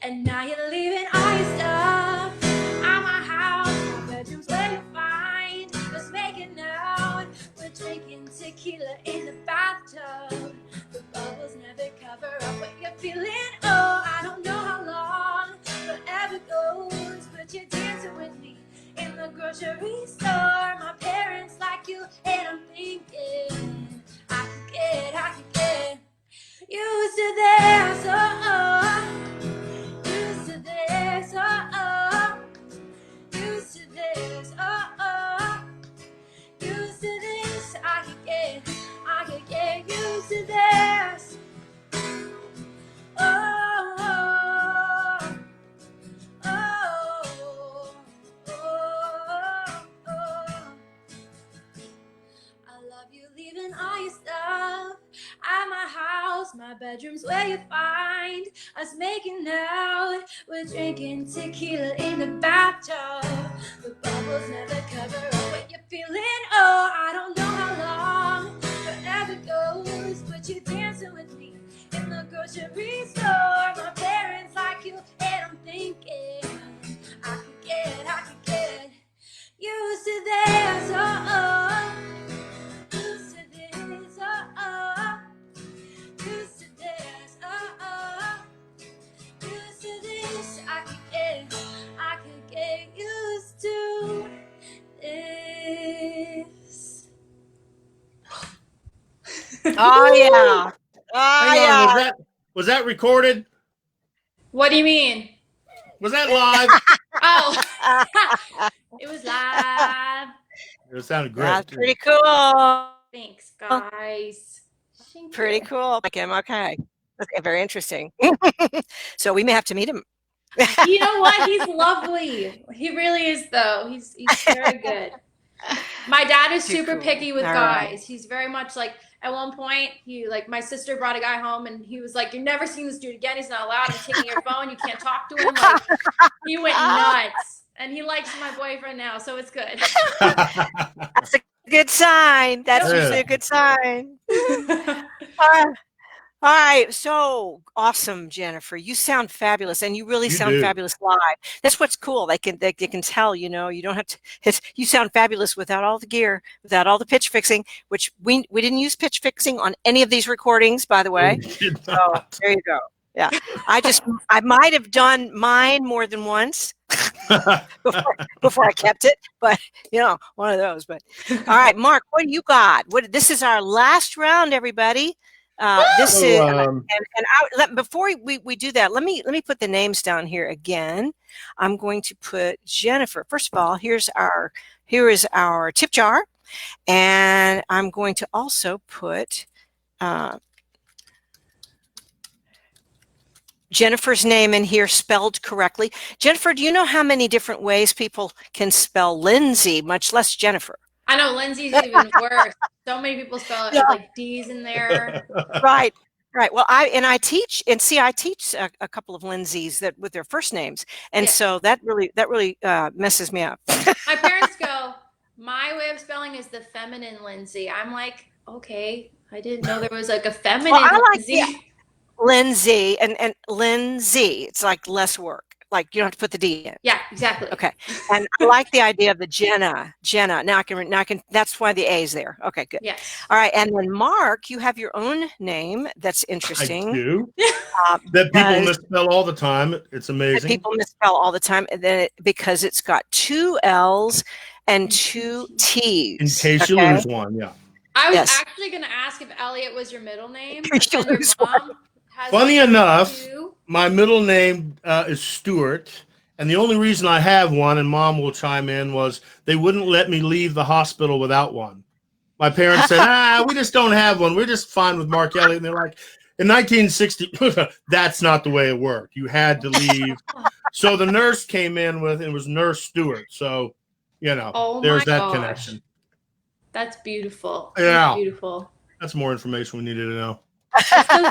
and now you're leaving all your stuff at my house. My bedroom's where you find us making out. We're drinking tequila in the bathtub. The bubbles never cover up what you're feeling. Oh, I don't know how long forever goes, but you're dancing with me in the grocery store. My parents like you, and I'm thinking I could get used to this. Oh, used to this. Oh, used to this. Oh, used to this. I could get used to this. Oh, oh, oh, oh, oh. I love you leaving all your stuff at my house. My bedroom's where you find us making out. We're drinking tequila in the bathtub. The bubbles never cover up what you're feeling. Oh, I don't know how long forever goes, but you're dancing with me in the grocery store. My parents like you, and I'm thinking I could get used to this. Oh, oh. Used to this. Oh, oh. Used to this. Oh, oh. Used to this. I could get used to this. Oh yeah. Oh Hang yeah. on, was that recorded? What do you mean? Was that live? Oh, it was live. It sounded great. That's pretty cool. Thanks, guys. Thank Pretty you. cool. Like him. Okay. Very interesting. So we may have to meet him. You know what? He's lovely. He really is, though. He's very good. My dad is Too super cool. picky with All guys. right. He's very much like, at one point, my sister brought a guy home and he was like, "You're never seeing this dude again. He's not allowed. He's taking your phone. You can't talk to him." Like, he went nuts. And he likes my boyfriend now, so it's good. That's a good sign. That's Yeah. usually a good sign. All right, so awesome, Jennafer. You sound fabulous, and you really You sound do. fabulous live. That's what's cool. They can tell. You know, you don't have to. You sound fabulous without all the gear, without all the pitch fixing. Which we didn't use pitch fixing on any of these recordings, by the way. We did So not. there you go. Yeah, I might have done mine more than once before I kept it, but one of those. But all right, Mark, what do you got? This is our last round, everybody. This So, is before we do that, let me put the names down here again. I'm going to put Jennafer. First of all, here is our tip jar, and I'm going to also put Jennafer's name in here spelled correctly. Jennafer, do you know how many different ways people can spell Lynsey, much less Jennafer? I know Lynsey's even worse. So many people spell it with like D's in there. Right. Right. Well, I teach, and see, I teach a couple of Lynseys that with their first names, and so that really messes me up. My parents go, my way of spelling is the feminine Lynsey. I'm like, okay, I didn't know there was like a feminine Well, I like Lynsey. Lynsey and Lynsey. It's like less work. Like you don't have to put the D in. Yeah, exactly. Okay. And I like the idea of the Jenna. Now I can. That's why the A is there. Okay, good. Yes. All right. And then Mark, you have your own name. That's I interesting. do. That people misspell all the time. It's amazing. People misspell all the time, and then because it's got 2 L's and 2 T's. In case you lose one, yeah. I was actually going to ask if Elliott was your middle name. But then your mom has Funny enough, 2. my middle name is Stewart, and the only reason I have one, and Mom will chime in, was they wouldn't let me leave the hospital without one. My parents said, we just don't have one. We're just fine with Mark Elliott. And they're like, in 1960, that's not the way it worked. You had to leave. So the nurse came in it was Nurse Stewart. So, there's that connection. That's beautiful. Yeah. That's beautiful. That's more information we needed to know.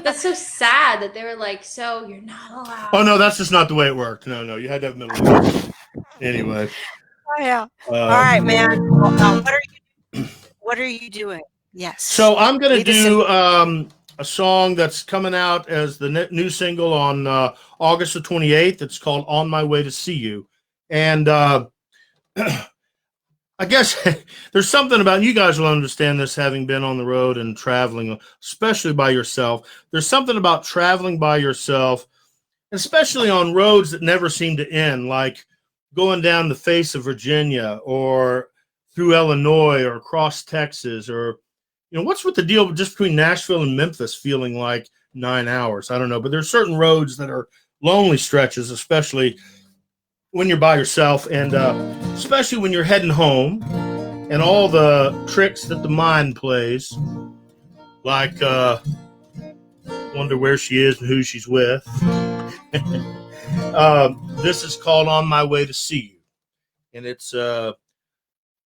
That's so sad that they were like, so you're not allowed. Oh, no, that's just not the way it worked. No, you had to have middle name. Anyway. Oh, yeah. All right, man. What are you doing? Yes. So I'm going to do a song that's coming out as the new single on August the 28th. It's called On My Way to See You. And I guess there's something about, you guys will understand this having been on the road and traveling, especially by yourself. There's something about traveling by yourself, especially on roads that never seem to end, like going down the face of Virginia or through Illinois or across Texas, or, what's with the deal just between Nashville and Memphis feeling like 9 hours? I don't know, but there's certain roads that are lonely stretches, especially when you're by yourself, and especially when you're heading home, and all the tricks that the mind plays, like wonder where she is and who she's with. This is called On My Way to See You, and it's kind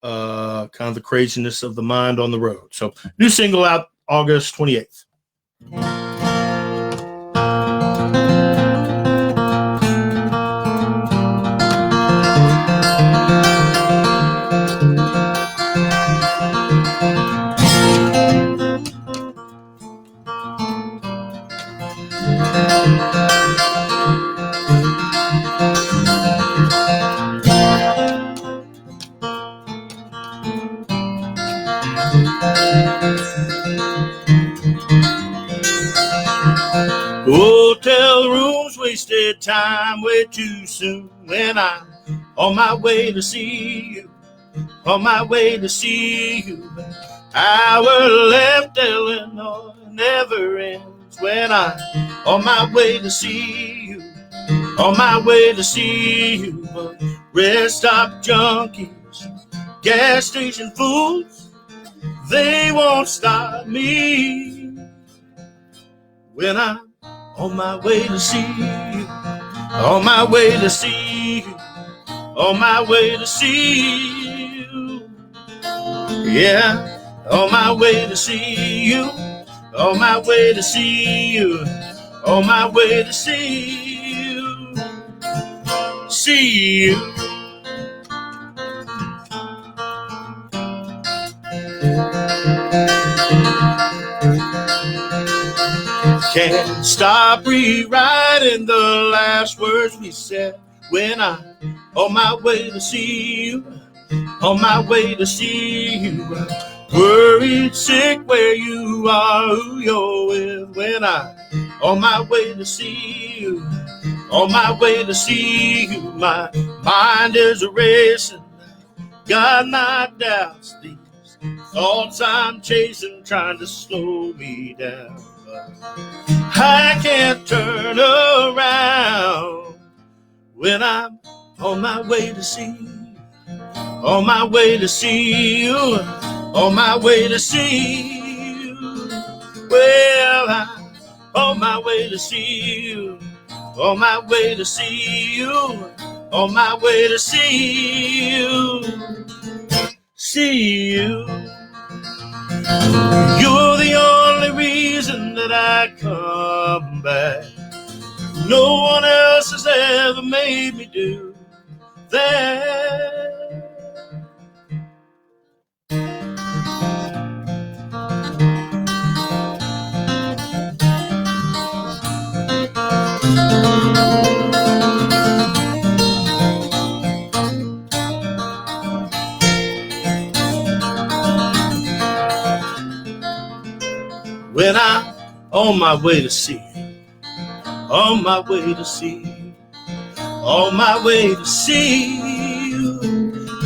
of the craziness of the mind on the road. So, new single out August 28th. Hotel rooms wasted time way too soon when I'm on my way to see you, on my way to see you. Our left Illinois never ends when I'm on my way to see you, on my way to see you. But rest stop junkies, gas station fools, they won't stop me when I'm on my way to see you, on my way to see you, on my way to see you. Yeah, on my way to see you, on my way to see you, on my way to see you, see you. Can't stop rewriting the last words we said when I'm on my way to see you, on my way to see you. Worried, sick where you are, who you're with when I'm on my way to see you, on my way to see you. My mind is racing, got my doubts, these thoughts I'm chasing trying to slow me down. I can't turn around when I'm on my way to see you, on my way to see you, on my way to see you. Well, I'm on my way to see you, on my way to see you, on my way to see you, see you. You're the only reason that I come No one else has ever made me do that. When I'm on my way to see you, on my way to see you, on my way to see you,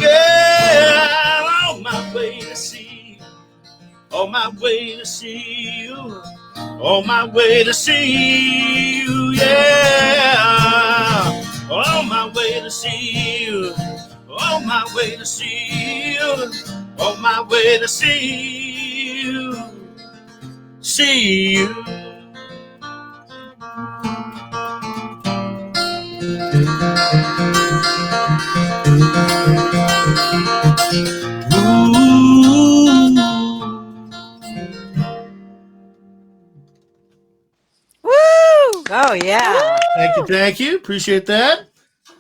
yeah, on my way to see you, on my way to see you, on my way to see you, yeah, on my way to see you, on my way to see you, on my way to see you, see you. Woo! Oh yeah. Thank you. Appreciate that.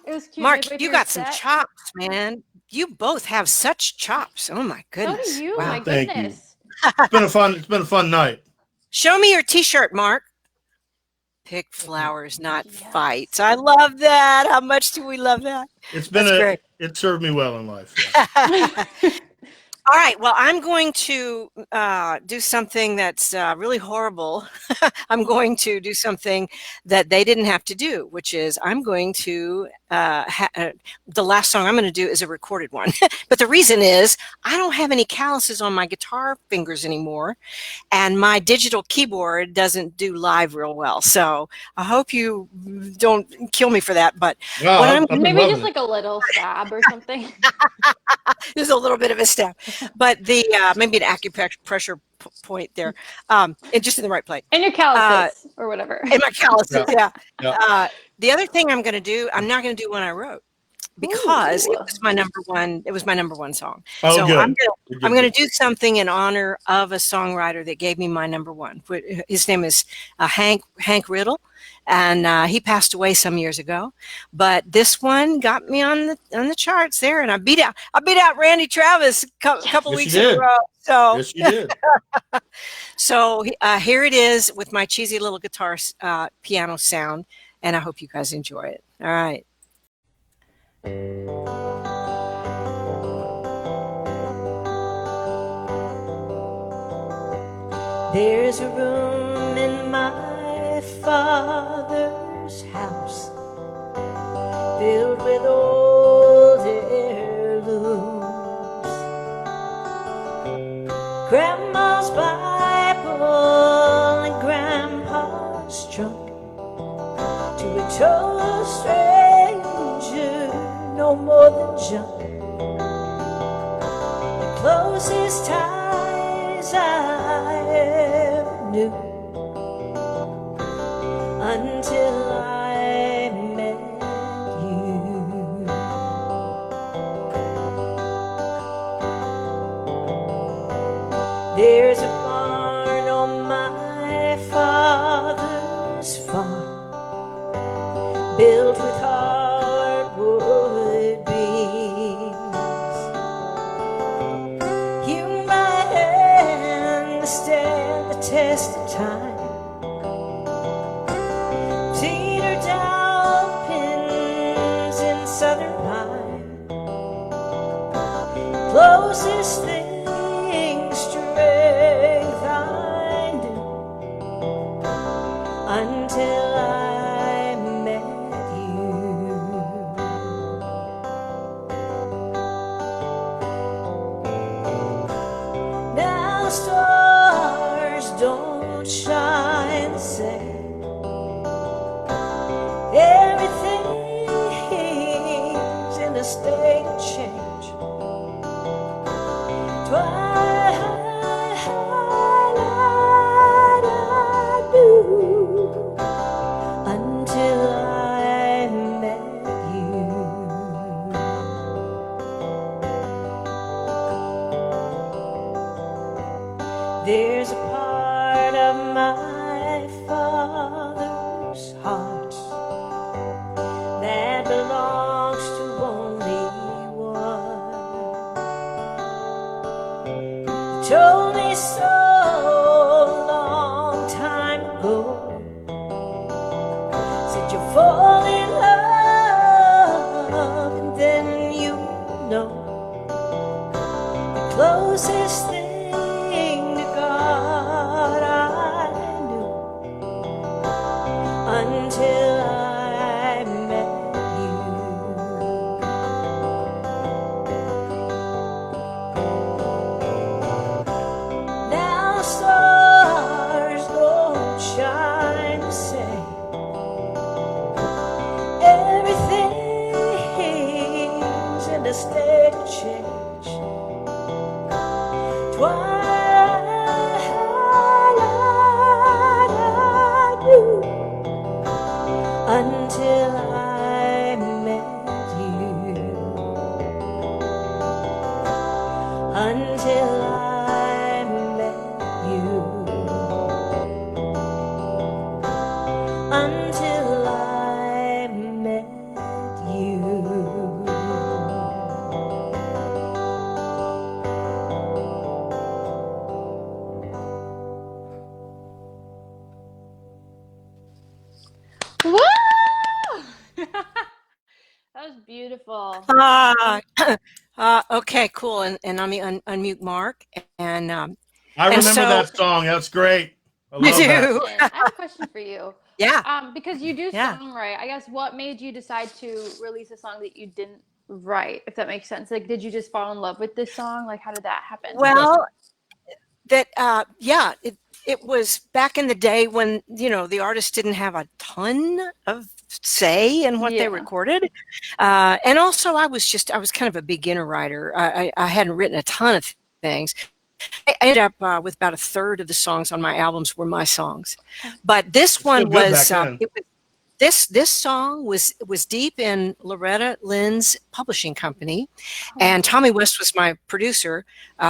It was cute. Mark, Midway you through got your some set. chops, man. You both have such chops. Oh my So goodness. do you. Wow. My Thank you. goodness. It's been a fun night. Show me your t-shirt, Mark. Pick flowers, not Yes. fights. I love that. How much do we love that? It's been That's great. it served me well in life. Yeah. All right. Well, I'm going to do something that's really horrible. I'm going to do something that they didn't have to do, which is I'm going to, the last song I'm going to do is a recorded one. But the reason is I don't have any calluses on my guitar fingers anymore. And my digital keyboard doesn't do live real well. So I hope you don't kill me for that. But Wow, what I'm I've been Maybe loving just like a little stab or something. there's a little bit of a step, but the maybe an acupressure point there, and just in the right place. And your calluses or whatever. In my calluses, yeah. Yeah. The other thing I'm going to do, I'm not going to do one I wrote because it Ooh. was my number one. It was my number one song. Oh, so good. I'm going to do something in honor of a songwriter that gave me my number one. His name is Hank Riddle. And he passed away some years ago, but this one got me on the charts there, and I beat out Randy Travis a couple Yes, weeks you in a did. row. So Yes, you did. so here it is with my cheesy little guitar piano sound, and I hope you guys enjoy it. All right. There's a room in my father's house filled with old heirlooms. Grandma's Bible and Grandpa's trunk to a total stranger, no more than junk. The closest ties I ever knew until I met you. There's a barn on my father's farm, built with hardwood beams. You might understand the test of time. Cedar down pins in southern pine, closest thing strength I knew until I met you. Now the stars don't shine the same. Everything's in a state of change. Twilight I knew until I met you. There's a part of my father's heart beautiful. Okay, cool. And let me unmute Mark. And I and remember so that song. That's great. I I love that. do. I have a question for you. Yeah, Because you do yeah. songwrite, I guess what made you decide to release a song that you didn't write, if that makes sense? Like, did you just fall in love with this song? Like, how did that happen? Good question. Well, it was back in the day when, the artist didn't have a ton of say in what they Yeah. recorded. And also I was kind of a beginner writer. I hadn't written a ton of things. I ended up with about a third of the songs on my albums were my songs, but this It's still one good was back then. this song was deep in Loretta Lynn's publishing company, and Tommy West was my producer.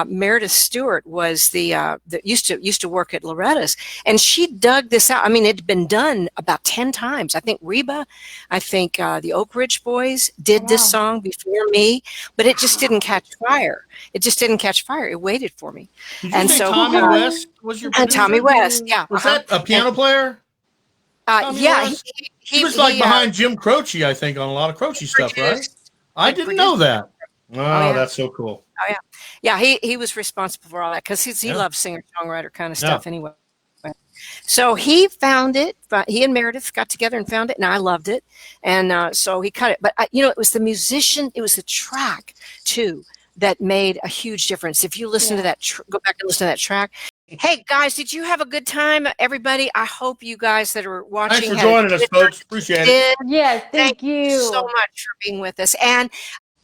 Meredith Stewart was that used to work at Loretta's, and she dug this out. I mean, it had been done about 10 times. I think the Oak Ridge Boys did this Wow. song before me, but it just didn't catch fire. It just didn't catch fire. It waited for me. Did you And say so Tommy West was your and Tommy producer? West, yeah. Was that a piano player? Tommy Yeah, West? He was like behind Jim Croce, I think, on a lot of Croce stuff, right? I didn't know that. Oh, yeah. that's so cool. Oh yeah, he was responsible for all that because he loves singer-songwriter kind of stuff anyway. So he found it. He and Meredith got together and found it, and I loved it. And so he cut it. But it was the musician. It was the track too that made a huge difference. If you listen to that, go back and listen to that track. Hey guys, did you have a good time, everybody? I hope you guys that are watching. Thanks for joining us, folks. Appreciate it. Yes, thank you so much for being with us, and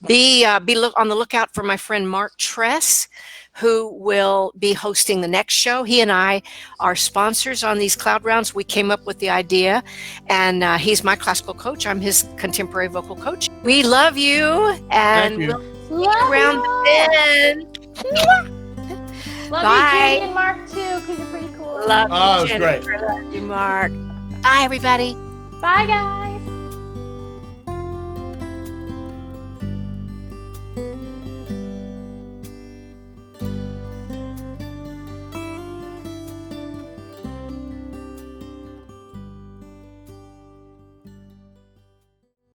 be on the lookout for my friend Mark Tress, who will be hosting the next show. He and I are sponsors on these Cloud Rounds. We came up with the idea, and he's my classical coach. I'm his contemporary vocal coach. We love you, and we'll see you around the bend. Love Bye. you, Judy and Mark, too, because you're pretty cool. Love you, Oh, it was Jennafer. great. Love you, Mark. Bye, everybody. Bye, guys.